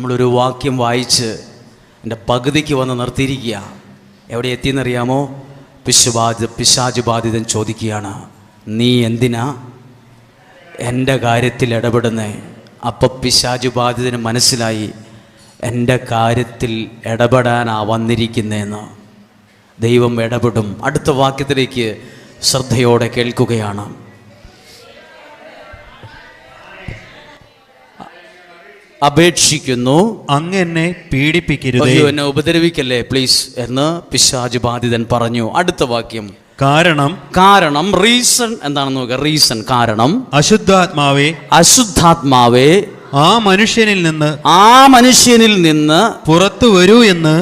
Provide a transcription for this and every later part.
നമ്മളൊരു വാക്യം വായിച്ച് എൻ്റെ പകുതിക്ക് വന്ന് നിർത്തിയിരിക്കുക. എവിടെ എത്തിയെന്നറിയാമോ? പിശാച് ബാധിതൻ ചോദിക്കുകയാണ്, നീ എന്തിനാ എൻ്റെ കാര്യത്തിൽ ഇടപെടുന്നേ? അപ്പം പിശാച് ബാധിതന് മനസ്സിലായി, എൻ്റെ കാര്യത്തിൽ ഇടപെടാനാ വന്നിരിക്കുന്നതെന്ന്. ദൈവം ഇടപെടും. അടുത്ത വാക്യത്തിലേക്ക് ശ്രദ്ധയോടെ കേൾക്കുകയാണ്. അപേക്ഷിക്കുന്നു, അങ്ങ് എന്നെ പീഡിപ്പിക്കരുതേ, എന്നെ ഉപദ്രവിക്കല്ലേ പ്ലീസ് എന്ന് പിശാച് ബാധിതൻ പറഞ്ഞു. അടുത്ത വാക്യം, കാരണം റീസൺ എന്താണെന്ന് നോക്കുക. റീസൺ, കാരണം അശുദ്ധാത്മാവേ ആ മനുഷ്യനിൽ നിന്ന് പുറത്തു വരൂ എന്ന്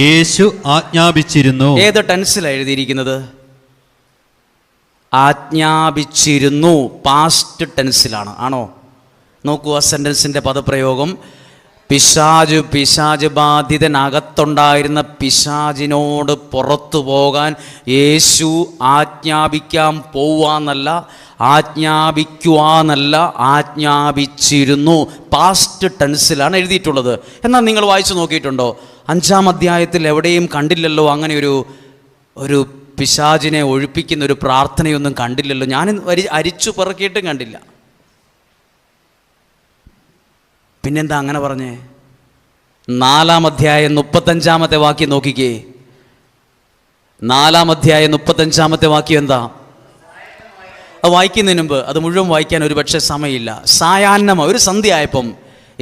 യേശു ആജ്ഞാപിച്ചിരുന്നു. ഏത് ടെൻസിലാണ് എഴുതിയിരിക്കുന്നത്? ആജ്ഞാപിച്ചിരുന്നു, പാസ്റ്റ് ടെൻസിലാണ്. ആണോ? നോക്കൂ ആ സെൻറ്റൻസിൻ്റെ പദപ്രയോഗം. പിശാച് ബാധിതനകത്തുണ്ടായിരുന്ന പിശാചിനോട് പുറത്തു പോകാൻ യേശു ആജ്ഞാപിക്കാൻ പോവാന്നല്ല, ആജ്ഞാപിക്കുവാന്നല്ല, ആജ്ഞാപിച്ചിരുന്നു. പാസ്റ്റ് ടെൻസിലാണ് എഴുതിയിട്ടുള്ളത്. എന്നാൽ നിങ്ങൾ വായിച്ചു നോക്കിയിട്ടുണ്ടോ? 5-ാം അധ്യായത്തിൽ എവിടെയും കണ്ടില്ലല്ലോ അങ്ങനെ ഒരു പിശാചിനെ ഒഴിപ്പിക്കുന്ന ഒരു പ്രാർത്ഥനയൊന്നും കണ്ടില്ലല്ലോ. ഞാൻ അരിച്ചു പെറുക്കിയിട്ടും കണ്ടില്ല. പിന്നെന്താ അങ്ങനെ പറഞ്ഞേ? 4-ാം അധ്യായം 35-ാമത്തെ വാക്യം നോക്കിക്കേ. 4-ാം അധ്യായം 35-ാമത്തെ വാക്യം എന്താ? അത് വായിക്കുന്നതിന് മുമ്പ് അത് മുഴുവൻ വായിക്കാൻ ഒരു പക്ഷേ സമയമില്ല. സായാഹ്നമായി ഒരു സന്ധ്യയായപ്പം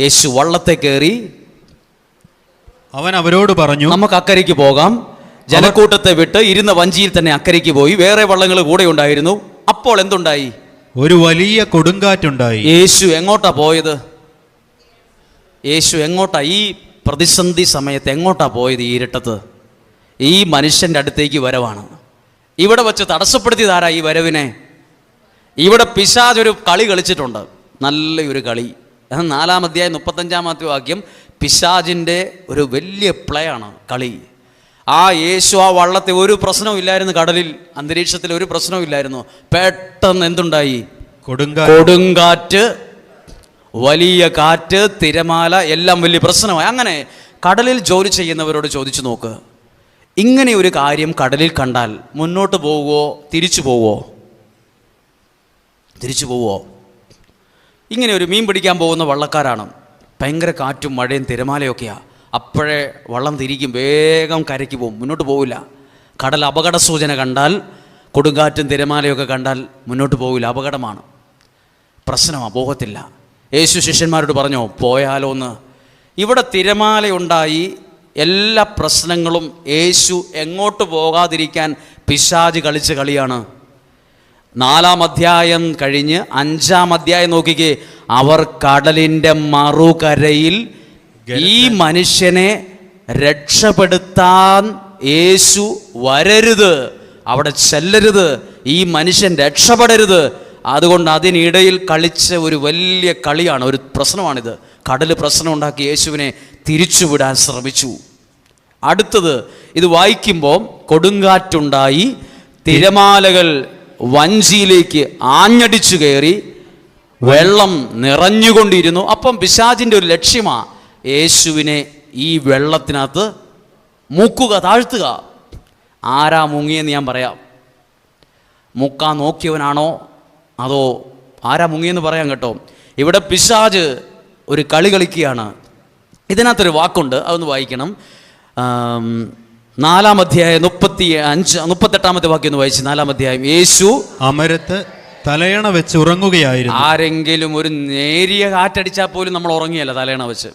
യേശു വള്ളത്തെ കയറി അവൻ അവരോട് പറഞ്ഞു, നമുക്ക് അക്കരയ്ക്ക് പോകാം. ജനക്കൂട്ടത്തെ വിട്ട് ഇരുന്ന വഞ്ചിയിൽ തന്നെ അക്കരയ്ക്ക് പോയി. വേറെ വള്ളങ്ങൾ കൂടെ ഉണ്ടായിരുന്നു. അപ്പോൾ എന്തുണ്ടായി? ഒരു വലിയ കൊടുങ്കാറ്റുണ്ടായി. യേശു എങ്ങോട്ടാ പോയത്? യേശു എങ്ങോട്ടാ ഈ പ്രതിസന്ധി സമയത്ത് എങ്ങോട്ടാ പോയത്? ഈ ഇരുട്ടത്ത് ഈ മനുഷ്യൻ്റെ അടുത്തേക്ക് വരവാണ്. ഇവിടെ വച്ച് തടസ്സപ്പെടുത്തിയതാരാ ഈ വരവിനെ? ഇവിടെ പിശാച് ഒരു കളി കളിച്ചിട്ടുണ്ട്, നല്ലൊരു കളി. 4-ാം അധ്യായം 35-ാമത്തെ വാക്യം പിശാചിൻ്റെ ഒരു വലിയ പ്ലേ ആണ്, കളി. ആ യേശു ആ വള്ളത്തെ ഒരു പ്രശ്നവും ഇല്ലായിരുന്നു, കടലിൽ അന്തരീക്ഷത്തിൽ ഒരു പ്രശ്നവും ഇല്ലായിരുന്നു. പെട്ടെന്ന് എന്തുണ്ടായി? കൊടുങ്കാറ്റ്, വലിയ കാറ്റ്, തിരമാല, എല്ലാം വലിയ പ്രശ്നമായി. അങ്ങനെ കടലിൽ ജോലി ചെയ്യുന്നവരോട് ചോദിച്ചു നോക്ക്, ഇങ്ങനെ ഒരു കാര്യം കടലിൽ കണ്ടാൽ മുന്നോട്ട് പോവുമോ തിരിച്ചു പോവുമോ? ഇങ്ങനെ ഒരു മീൻ പിടിക്കാൻ പോകുന്ന വള്ളക്കാരാണ്. ഭയങ്കര കാറ്റും മഴയും തിരമാലയൊക്കെയാണ്. അപ്പോഴേ വള്ളം തിരിക്കും, വേഗം കരയ്ക്ക് പോകും, മുന്നോട്ട് പോവില്ല. കടൽ അപകട സൂചന കണ്ടാൽ, കൊടുങ്കാറ്റും തിരമാലയൊക്കെ കണ്ടാൽ മുന്നോട്ട് പോവില്ല, അപകടമാണ്, പ്രശ്നമാണ്, പോകത്തില്ല. യേശു ശിഷ്യന്മാരോട് പറഞ്ഞോ പോയാലോ എന്ന്? ഇവിടെ തിരമാലയുണ്ടായി, എല്ലാ പ്രശ്നങ്ങളും. യേശു എങ്ങോട്ട് പോകാതിരിക്കാൻ പിശാച് കളിച്ച കളിയാണ്. 4-ാം അധ്യായം കഴിഞ്ഞ് 5-ാം അധ്യായം നോക്കിക്കേ. അവർ കടലിൻ്റെ മറുകരയിൽ ഈ മനുഷ്യനെ രക്ഷപ്പെടുത്താൻ യേശു വരരുത്, അവിടെ ചെല്ലരുത്, ഈ മനുഷ്യൻ രക്ഷപ്പെടരുത്. അതുകൊണ്ട് അതിനിടയിൽ കളിച്ച ഒരു വലിയ കളിയാണ്, ഒരു പ്രശ്നമാണിത്. കടൽ പ്രശ്നം ഉണ്ടാക്കി യേശുവിനെ തിരിച്ചുവിടാൻ ശ്രമിച്ചു. അടുത്തത് ഇത് വായിക്കുമ്പോൾ കൊടുങ്കാറ്റുണ്ടായി, തിരമാലകൾ വഞ്ചിയിലേക്ക് ആഞ്ഞടിച്ചു കയറി, വെള്ളം നിറഞ്ഞുകൊണ്ടിരുന്നു. അപ്പം പിശാചിൻ്റെ ഒരു ലക്ഷ്യമാണ് യേശുവിനെ ഈ വെള്ളത്തിനകത്ത് മുക്കുക, താഴ്ത്തുക. ആരാ മുങ്ങിയെന്ന് ഞാൻ പറയാം. മുക്കാൻ നോക്കിയവനാണോ അതോ ആരാ മുങ്ങിയെന്ന് പറയാം കേട്ടോ. ഇവിടെ പിശാച് ഒരു കളി കളിക്കുകയാണ്. ഇതിനകത്തൊരു വാക്കുണ്ട്, അതൊന്ന് വായിക്കണം. 4-ാം അധ്യായം 38-ാമത്തെ വാക്യം ഒന്ന് വായിച്ചു. 4-ാം അധ്യായം. യേശു അമരത്ത് തലയണ വെച്ച് ഉറങ്ങുകയായിരുന്നു. ആരെങ്കിലും ഒരു നേരിയ കാറ്റടിച്ചാൽ പോലും നമ്മൾ ഉറങ്ങിയല്ല തലയണ വെച്ച്.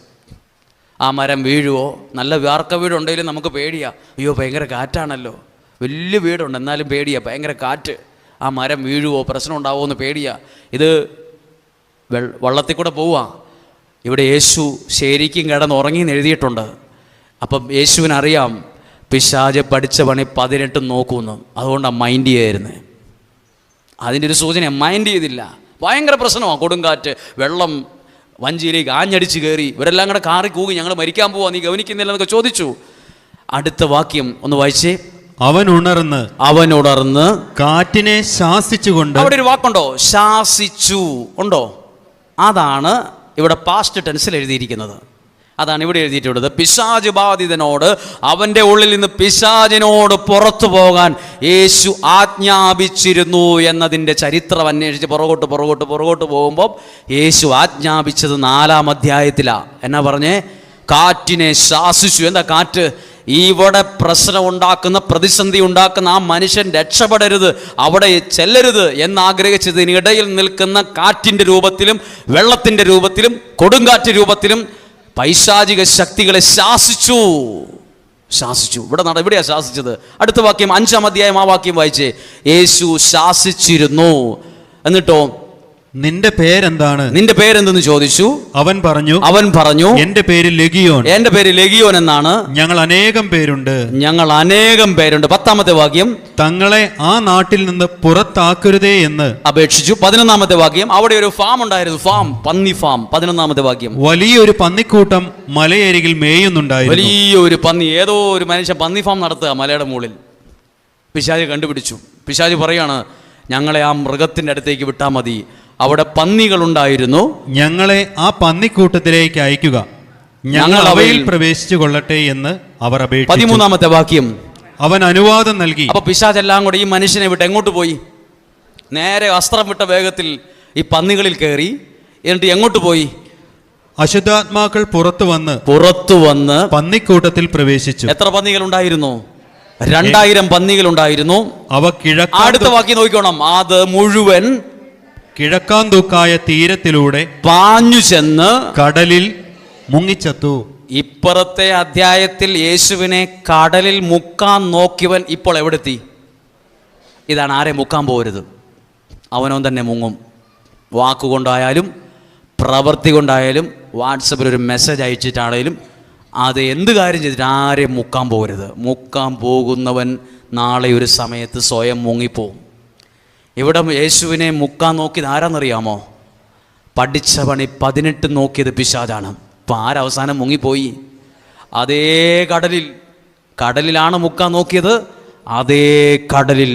ആ മരം വീഴുവോ? നല്ല വാർക്ക വീടുണ്ടെങ്കിലും നമുക്ക് പേടിയാ. അയ്യോ ഭയങ്കര കാറ്റാണല്ലോ, വലിയ വീടുണ്ട് എന്നാലും പേടിയാ, ഭയങ്കര കാറ്റ്, ആ മരം വീഴുവോ, പ്രശ്നം ഉണ്ടാവുമോ എന്ന് പേടിയാ. ഇത് വള്ളത്തിൽ കൂടെ പോവാ. ഇവിടെ യേശു ശരിക്കും കിടന്ന് ഉറങ്ങിയെന്ന് എഴുതിയിട്ടുണ്ട്. അപ്പം യേശുവിനറിയാം പിശാച് പഠിച്ച പണി 18 നോക്കുമെന്ന്. അതുകൊണ്ടാണ് മൈൻഡ് ചെയ്യായിരുന്നത്. അതിൻ്റെ ഒരു സൂചന മൈൻഡ് ചെയ്തില്ല. ഭയങ്കര പ്രശ്നമാണ്, കൊടുങ്കാറ്റ്, വെള്ളം വഞ്ചിയിലേക്ക് ആഞ്ഞടിച്ച് കയറി. ഇവരെല്ലാം കൂടെ കാറി കൂകി, ഞങ്ങൾ മരിക്കാൻ പോവാ, നീ ഗവനിക്കുന്നില്ല എന്നൊക്കെ ചോദിച്ചു. അടുത്ത വാക്യം ഒന്ന് വായിച്ചേ. അവൻ ഉണർന്ന് കാറ്റിനെ ശാസിച്ചുകൊണ്ട്. അവിടെ ഒരു വാക്കുണ്ടോ? ശാസിച്ചു ഉണ്ടോ? അതാണ് ഇവിടെ പാസ്റ്റ് ടെൻസിൽ എഴുതിയിരിക്കുന്നത്. അതാണ് ഇവിടെ എഴുതിയിട്ടുള്ളത്. പിശാച് ബാധിതനോട് അവൻ്റെ ഉള്ളിൽ നിന്ന് പിശാചിനോട് പുറത്തു പോകാൻ യേശു ആജ്ഞാപിച്ചിരുന്നു എന്നതിൻ്റെ ചരിത്രം അന്വേഷിച്ച് പുറകോട്ട് പോകുമ്പോൾ യേശു ആജ്ഞാപിച്ചത് 4-ാം അധ്യായത്തിലാണ്. എന്നാ പറഞ്ഞേ? കാറ്റിനെ ശാസിച്ചു. എന്താ കാറ്റ്? ഇവിടെ പ്രശ്നം ഉണ്ടാക്കുന്ന, പ്രതിസന്ധി ഉണ്ടാക്കുന്ന ആ മനുഷ്യൻ രക്ഷപ്പെടരുത്, അവിടെ ചെല്ലരുത് എന്നാഗ്രഹിച്ചതിനിടയിൽ നിൽക്കുന്ന കാറ്റിൻ്റെ രൂപത്തിലും വെള്ളത്തിൻ്റെ രൂപത്തിലും കൊടുങ്കാറ്റ് രൂപത്തിലും പൈശാചിക ശക്തികളെ ശാസിച്ചു. ഇവിടെയാ ശാസിച്ചത്. അടുത്ത വാക്യം 5-ാം അധ്യായം, ആ വാക്യം വായിച്ചേ. യേശു ശാസിച്ചിരുന്നു. എന്നിട്ടോ നിന്റെ പേരെന്താണ്? നിന്റെ പേരെന്തെന്ന് ചോദിച്ചു. അവൻ പറഞ്ഞു എന്റെ പേര് ലെഗിയോൻ. എന്റെ പേര് ലെഗിയോൻ എന്നാണ്. ഞങ്ങൾ അനേകം പേരുണ്ട്. 10-ാമത്തെ വാക്യം, തങ്ങളെ ആ നാട്ടിൽ നിന്ന് പുറത്താക്കരുതേ എന്ന് അപേക്ഷിച്ചു. 11-ാമത്തെ വാക്യം, അവിടെ ഒരു ഫാം ഉണ്ടായിരുന്നു, പന്നി ഫാം. 11-ാമത്തെ വാക്യം, വലിയൊരു പന്നിക്കൂട്ടം മലയരികിൽ മേയുന്നുണ്ടായിരുന്നു. വലിയൊരു പന്നി, ഏതോ ഒരു മനുഷ്യൻ പന്നി ഫാം നടത്തുക മലയുടെ മുകളിൽ. പിശാച് കണ്ടുപിടിച്ചു. പിശാച് പറയാണ്, ഞങ്ങളെ ആ മൃഗത്തിന്റെ അടുത്തേക്ക് വിട്ടാൽ മതി, അവിടെ പന്നികളുണ്ടായിരുന്നു, ഞങ്ങളെ ആ പന്നിക്കൂട്ടത്തിലേക്ക് അയക്കുക, ഞങ്ങൾ അവയിൽ പ്രവേശിച്ചു കൊള്ളട്ടെ എന്ന് അവർ അപേക്ഷിച്ചു. 13-ാമത്തെ വാക്യം, അവൻ അനുവാദം നൽകി. അപ്പൊ പിശാചെല്ലാം കൂടെ ഈ മനുഷ്യനെ വിട്ട് എങ്ങോട്ട് പോയി? നേരെ വസ്ത്രം വിട്ട വേഗത്തിൽ ഈ പന്നികളിൽ കയറി. എന്നിട്ട് എങ്ങോട്ട് പോയി? അശുദ്ധാത്മാക്കൾ പുറത്തു വന്ന് പന്നിക്കൂട്ടത്തിൽ പ്രവേശിച്ചു. എത്ര പന്നികൾ ഉണ്ടായിരുന്നു? 2000 പന്നികൾ ഉണ്ടായിരുന്നു. അവ അടുത്ത വാക്യം നോക്കിക്കോണം. അത് മുഴുവൻ കിഴക്കാന്തൂക്കായ തീരത്തിലൂടെ പാഞ്ഞു ചെന്ന് കടലിൽ മുങ്ങിച്ചത്തു. ഇപ്പുറത്തെ അധ്യായത്തിൽ യേശുവിനെ കടലിൽ മുക്കാൻ നോക്കിയവൻ ഇപ്പോൾ എവിടെത്തി? ഇതാണ് ആരെ മുക്കാൻ പോകരുത്, അവനവൻ തന്നെ മുങ്ങും. വാക്കുകൊണ്ടായാലും പ്രവൃത്തി കൊണ്ടായാലും വാട്സപ്പിൽ ഒരു മെസ്സേജ് അയച്ചിട്ടാണേലും അത് എന്ത് കാര്യം ചെയ്തിട്ട് ആരെയും മുക്കാൻ പോകരുത്. മുക്കാൻ പോകുന്നവൻ നാളെ ഒരു സമയത്ത് സ്വയം മുങ്ങിപ്പോവും. ഇവിടെ യേശുവിനെ മുക്കാൻ നോക്കിയത് ആരാന്നറിയാമോ? പഠിച്ച പണി 18 നോക്കിയത് പിശാചാണ്. അപ്പം ആരവസാനം മുങ്ങിപ്പോയി? അതേ കടലിലാണ് മുക്കാൻ നോക്കിയത്. അതേ കടലിൽ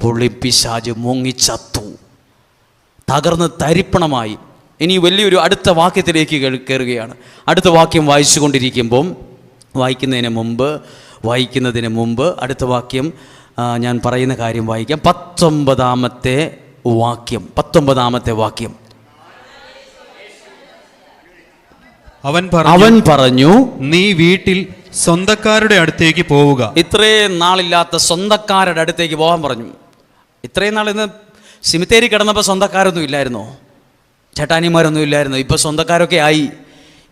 പുള്ളി പിശാച് മുങ്ങിച്ചത്തു, തകർന്ന് തരിപ്പണമായി. ഇനി വലിയൊരു അടുത്ത വാക്യത്തിലേക്ക് കയറുകയാണ്. അടുത്ത വാക്യം വായിക്കുന്നതിന് മുമ്പ് അടുത്ത വാക്യം ഞാൻ പറയുന്ന കാര്യം വായിക്കാം. 19-ാമത്തെ വാക്യം. അവൻ പറഞ്ഞു, നീ വീട്ടിൽ സ്വന്തക്കാരുടെ അടുത്തേക്ക് പോവുക. ഇത്രയും നാളില്ലാത്ത സ്വന്തക്കാരുടെ അടുത്തേക്ക് പോകാൻ പറഞ്ഞു. ഇത്രയും നാൾ ഇന്ന് സിമിത്തേരി കിടന്നപ്പോൾ സ്വന്തക്കാരൊന്നും ഇല്ലായിരുന്നോ? ചേട്ടാനിമാരൊന്നും ഇല്ലായിരുന്നു. ഇപ്പോൾ സ്വന്തക്കാരൊക്കെ ആയി.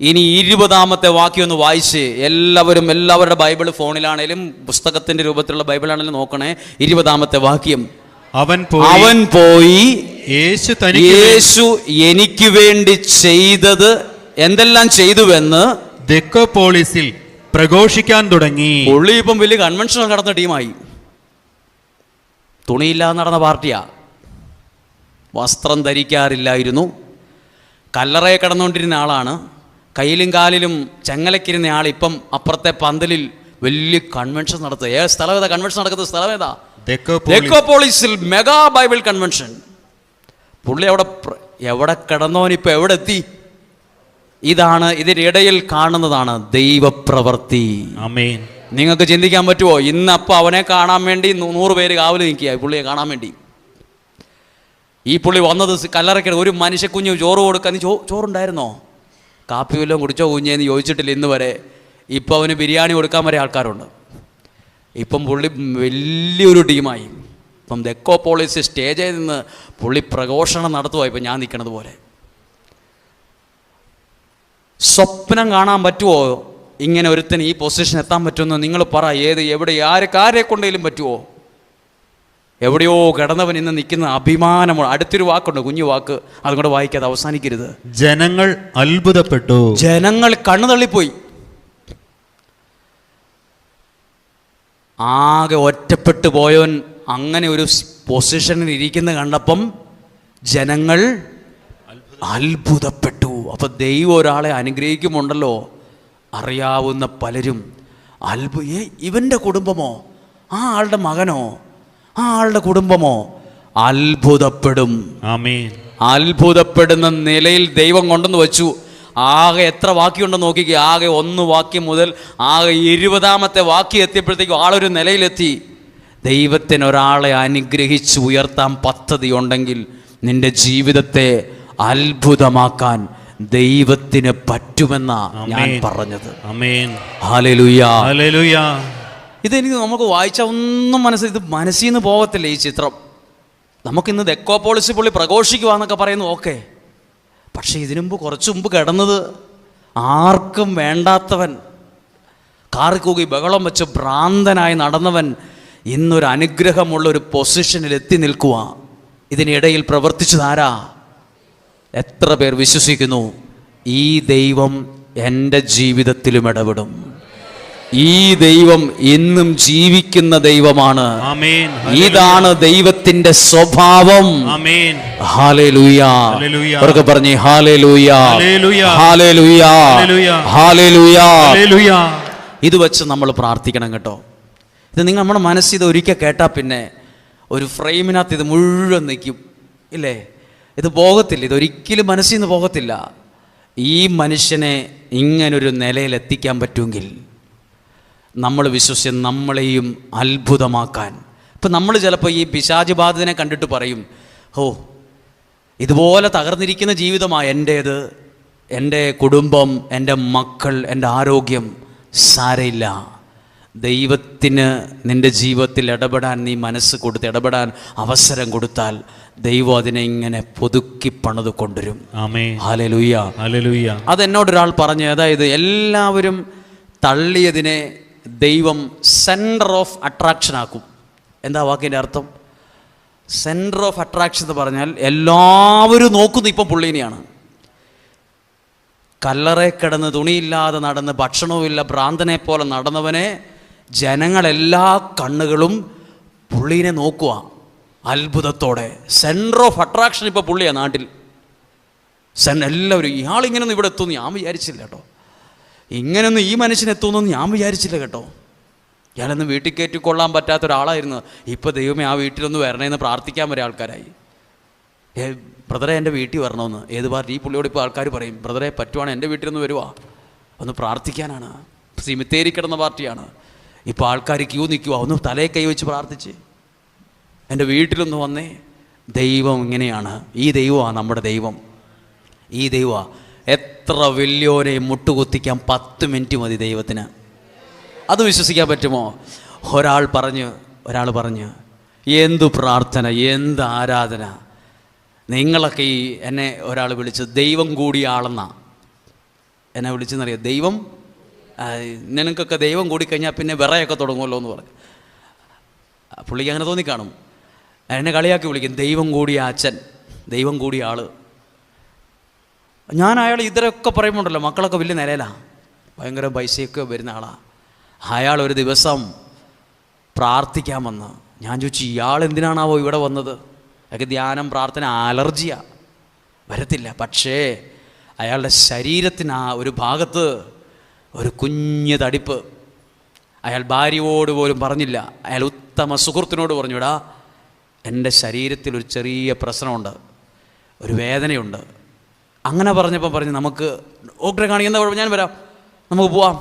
ഇനി 20-ാമത്തെ വാക്യം ഒന്ന് വായിച്ച് എല്ലാവരുടെ ബൈബിൾ, ഫോണിലാണേലും പുസ്തകത്തിന്റെ രൂപത്തിലുള്ള ബൈബിളാണേലും നോക്കണേ. 20-ാമത്തെ വാക്യം, അവൻ പോയി യേശു എനിക്ക് വേണ്ടി ചെയ്തത് എന്തെല്ലാം ചെയ്തുവെന്ന് ദെക്കോപോളിസിൽ പ്രഘോഷിക്കാൻ തുടങ്ങി. പുള്ളി ഇപ്പം വലിയ കൺവെൻഷൻ നടന്ന ടീമായി. തുണിയില്ലാതെ നടന്ന പാർട്ടിയാ. വസ്ത്രം ധരിക്കാറില്ലായിരുന്നു. കല്ലറയെ കിടന്നുകൊണ്ടിരുന്ന ആളാണ്. കയ്യിലും കാലിലും ചെങ്ങലക്കിരുന്ന ആൾ ഇപ്പം അപ്പുറത്തെ പന്തലിൽ വലിയ കൺവെൻഷൻ നടത്തുക. ഏത് സ്ഥലം ഏതാ കൺവെൻഷൻ നടക്കുന്ന സ്ഥലം ഏതാ? ഡെക്കോപോളിസിൽ മെഗാ ബൈബിൾ കൺവെൻഷൻ. പുള്ളി എവിടെ കിടന്നവനിപ്പോൾ എവിടെ എത്തി? ഇതാണ് ഇതിനിടയിൽ കാണുന്നതാണ് ദൈവപ്രവൃത്തി. ആമേൻ. നിങ്ങൾക്ക് ചിന്തിക്കാൻ പറ്റുമോ? ഇന്നപ്പോൾ അവനെ കാണാൻ വേണ്ടി 100 പേര് കാവൽ നിൽക്കുക പുള്ളിയെ കാണാൻ വേണ്ടി. ഈ പുള്ളി വന്നത് കല്ലറയ്ക്ക് ഒരു മനുഷ്യക്കുഞ്ഞ് ചോറ് കൊടുക്കാൻ. ചോറുണ്ടായിരുന്നോ? കാപ്പി വല്ലതും കുടിച്ചോ കുഞ്ഞേന്ന് ചോദിച്ചിട്ടില്ല ഇന്ന് വരെ. ഇപ്പം അവന് ബിരിയാണി കൊടുക്കാൻ വരെ ആൾക്കാരുണ്ട്. ഇപ്പം പുള്ളി വലിയൊരു ടീമായി. ഇപ്പം ദെക്കോപോളിസ് സ്റ്റേജിൽ നിന്ന് പുള്ളി പ്രഘോഷണം നടത്തുക. ഇപ്പം ഞാൻ നിൽക്കണത് പോലെ. സ്വപ്നം കാണാൻ പറ്റുമോ ഇങ്ങനെ ഒരുത്തന് ഈ പൊസിഷൻ എത്താൻ പറ്റുമെന്ന്? നിങ്ങൾ പറ. എവിടെ ആരെ കൊണ്ടേലും പറ്റുമോ? എവിടെയോ കിടന്നവൻ ഇന്ന് നിൽക്കുന്ന അഭിമാനമാണ്. അടുത്തൊരു വാക്കുണ്ട്, കുഞ്ഞു വാക്ക്, അതും കൂടെ വായിക്കാതെ അവസാനിക്കരുത്. ജനങ്ങൾ അത്ഭുതപ്പെട്ടു. ജനങ്ങൾ കണ്ണു തള്ളിപ്പോയി. ആകെ ഒറ്റപ്പെട്ടു പോയവൻ അങ്ങനെ ഒരു പൊസിഷനിൽ ഇരിക്കുന്ന കണ്ടപ്പം ജനങ്ങൾ അത്ഭുതപ്പെട്ടു. അപ്പം ദൈവം ഒരാളെ അനുഗ്രഹിക്കുമുണ്ടല്ലോ. അറിയാവുന്ന പലരും ഇവൻ്റെ കുടുംബമോ, ആ ആളുടെ മകനോ, ആ ആളുടെ കുടുംബമോ അത്ഭുതപ്പെടും. ആമേൻ. അത്ഭുതപ്പെടുന്ന നിലയിൽ ദൈവം കൊണ്ടെന്ന് വെച്ചു. ആകെ എത്ര വാക്യമുണ്ടെന്ന് നോക്കിക്കേ. ആകെ 1 വാക്യം മുതൽ ആകെ 20ാമത്തെ വാക്യം എത്തിയപ്പോഴത്തേക്കും ആളൊരു നിലയിലെത്തി. ദൈവത്തിന് ഒരാളെ അനുഗ്രഹിച്ച് ഉയർത്താൻ പദ്ധതി ഉണ്ടെങ്കിൽ നിന്റെ ജീവിതത്തെ അത്ഭുതമാക്കാൻ ദൈവത്തിന് പറ്റുമെന്നാ ഞാൻ പറഞ്ഞത്. Hallelujah, hallelujah. ഇതെനിക്ക് നമുക്ക് വായിച്ചാൽ ഒന്നും ഇത് മനസ്സിൽ നിന്ന് പോകത്തില്ല. ഈ ചിത്രം നമുക്കിന്ന് ദെക്കോപോളിസ് പുള്ളി പ്രഘോഷിക്കുവാന്നൊക്കെ പറയുന്നു, ഓക്കെ. പക്ഷേ ഇതിനു മുമ്പ് കുറച്ചു മുമ്പ് കിടന്നത് ആർക്കും വേണ്ടാത്തവൻ, കാറിക്കൂകി ബഹളം വെച്ച് ഭ്രാന്തനായി നടന്നവൻ ഇന്നൊരു അനുഗ്രഹമുള്ള ഒരു പൊസിഷനിൽ എത്തി നിൽക്കുക. ഇതിനിടയിൽ പ്രവർത്തിച്ചതാരാ? എത്ര പേർ വിശ്വസിക്കുന്നു ഈ ദൈവം എൻ്റെ ജീവിതത്തിലും ഇടപെടും? ഈ ദൈവം ഇന്നും ജീവിക്കുന്ന ദൈവമാണ്. ഇതാണ് ദൈവത്തിന്റെ സ്വഭാവം. ഹല്ലേലൂയ. അവർക്ക് പറഞ്ഞേ ഹല്ലേലൂയ, ഹല്ലേലൂയ, ഹല്ലേലൂയ. ഇത് വെച്ച് നമ്മൾ പ്രാർത്ഥിക്കണം കേട്ടോ. ഇത് നിങ്ങൾ നമ്മുടെ മനസ്സിൽ ഇത് ഒരിക്കൽ കേട്ടാൽ പിന്നെ ഒരു ഫ്രെയിമിനകത്ത് ഇത് മുഴുവൻ നിൽക്കും, ഇല്ലേ? ഇത് പോകത്തില്ല, ഇതൊരിക്കലും മനസ്സിൽ നിന്ന് പോകത്തില്ല. ഈ മനുഷ്യനെ ഇങ്ങനൊരു നിലയിൽ എത്തിക്കാൻ പറ്റുമെങ്കിൽ നമ്മൾ വിശ്വസിച്ച് നമ്മളെയും അത്ഭുതമാക്കാൻ. ഇപ്പം നമ്മൾ ചിലപ്പോൾ ഈ പിശാച് ബാധിതനെ കണ്ടിട്ട് പറയും, ഓ ഇതുപോലെ തകർന്നിരിക്കുന്ന ജീവിതമാണ് എൻ്റേത്, എൻ്റെ കുടുംബം, എൻ്റെ മക്കൾ, എൻ്റെ ആരോഗ്യം. സാരയില്ല, ദൈവത്തിന് നിൻ്റെ ജീവിതത്തിൽ ഇടപെടാൻ നീ മനസ്സ് കൊടുത്ത് ഇടപെടാൻ അവസരം കൊടുത്താൽ ദൈവം അതിനെ ഇങ്ങനെ പുതുക്കി പണിത് കൊണ്ടുവരും. Hallelujah, hallelujah. അതെന്നോടൊരാൾ പറഞ്ഞു, അതായത് എല്ലാവരും തള്ളിയതിനെ ദൈവം സെൻറ്റർ ഓഫ് അട്രാക്ഷൻ ആക്കും. എന്താ വാക്കിൻ്റെ അർത്ഥം? സെൻറ്റർ ഓഫ് അട്രാക്ഷൻ എന്ന് പറഞ്ഞാൽ എല്ലാവരും നോക്കുന്നു ഇപ്പം പുള്ളീനെയാണ്. കല്ലറേ കിടന്ന് തുണിയില്ലാതെ നടന്ന് ഭക്ഷണവുമില്ല ഭ്രാന്തനെ പോലെ നടന്നവനെ ജനങ്ങളെല്ലാ കണ്ണുകളും പുള്ളീനെ നോക്കുക അത്ഭുതത്തോടെ. സെൻറ്റർ ഓഫ് അട്രാക്ഷൻ ഇപ്പോൾ പുള്ളിയാണ് നാട്ടിൽ. എല്ലാവരും ഇയാളിങ്ങനൊന്നും ഇവിടെ എത്തുമെന്ന് ഞാൻ വിചാരിച്ചില്ല കേട്ടോ, ഇങ്ങനെയൊന്നും ഈ മനുഷ്യനെത്തുമെന്നൊന്നും ഞാൻ വിചാരിച്ചില്ല കേട്ടോ. ഇയാളൊന്നും വീട്ടിൽ കയറ്റി കൊള്ളാൻ പറ്റാത്ത ഒരാളായിരുന്നു. ഇപ്പോൾ ദൈവമേ ആ വീട്ടിലൊന്ന് വരണേന്ന് പ്രാർത്ഥിക്കാൻ വരെ ആൾക്കാരായി. ബ്രദറെ എൻ്റെ വീട്ടിൽ വരണമെന്ന് ഏത് പാർട്ടി ഈ പുള്ളിയോട് ഇപ്പോൾ ആൾക്കാർ പറയും, ബ്രദറെ പറ്റുവാണ് എൻ്റെ വീട്ടിലൊന്ന് വരുവാ, ഒന്ന് പ്രാർത്ഥിക്കാനാണ്. സിമിത്തേരി കിടന്ന പാർട്ടിയാണ്. ഇപ്പോൾ ആൾക്കാർ ക്യൂ നിൽക്കുക, ഒന്ന് തലയെ കൈ വെച്ച് പ്രാർത്ഥിച്ച് എൻ്റെ വീട്ടിലൊന്ന് വന്നേ. ദൈവം ഇങ്ങനെയാണ്. ഈ ദൈവമാണ് നമ്മുടെ ദൈവം. ഈ ദൈവമാണ് എത്ര വലിയോരെ മുട്ടുകുത്തിക്കാൻ 10 മിനിറ്റ് മതി ദൈവത്തിന്. അത് വിശ്വസിക്കാൻ പറ്റുമോ? ഒരാൾ പറഞ്ഞു എന്തു പ്രാർത്ഥന, എന്ത് ആരാധന. നിങ്ങളൊക്കെ ഈ എന്നെ ഒരാൾ വിളിച്ച് ദൈവം കൂടിയ ആളെന്നാ എന്നെ വിളിച്ചെന്നറിയാം. ദൈവം നിനക്കൊക്കെ ദൈവം കൂടിക്കഴിഞ്ഞാൽ പിന്നെ വിറയൊക്കെ തുടങ്ങുമല്ലോ എന്ന് പറഞ്ഞു. പുള്ളിക്ക് അങ്ങനെ തോന്നിക്കാണും. എന്നെ കളിയാക്കി വിളിക്കും ദൈവം കൂടിയ അച്ഛൻ, ദൈവം കൂടിയ ആൾ. ഞാൻ അയാൾ ഇതരൊക്കെ പറയുമ്പോണ്ടല്ലോ, മക്കളൊക്കെ വലിയ നിലയിലാണ്, ഭയങ്കര പൈസയൊക്കെ വരുന്ന ആളാണ്. അയാൾ ഒരു ദിവസം പ്രാർത്ഥിക്കാൻ വന്ന് ഞാൻ ചോദിച്ചു, ഇയാൾ എന്തിനാണാവോ ഇവിടെ വന്നത്? അയാൾക്ക് ധ്യാനം പ്രാർത്ഥന അലർജിയാണ്, വരത്തില്ല. പക്ഷേ അയാളുടെ ശരീരത്തിന് ആ ഒരു ഭാഗത്ത് ഒരു കുഞ്ഞ് തടിപ്പ്. അയാൾ ഭാര്യയോട് പോലും പറഞ്ഞില്ല, അയാൾ ഉത്തമ സുഹൃത്തിനോട് പറഞ്ഞു, എടാ എൻ്റെ ശരീരത്തിൽ ഒരു ചെറിയ പ്രശ്നമുണ്ട്, ഒരു വേദനയുണ്ട്. അങ്ങനെ പറഞ്ഞപ്പോൾ പറഞ്ഞു, നമുക്ക് ഡോക്ടറെ കാണിക്കുന്ന കുഴപ്പം, ഞാൻ വരാം, നമുക്ക് പോവാം.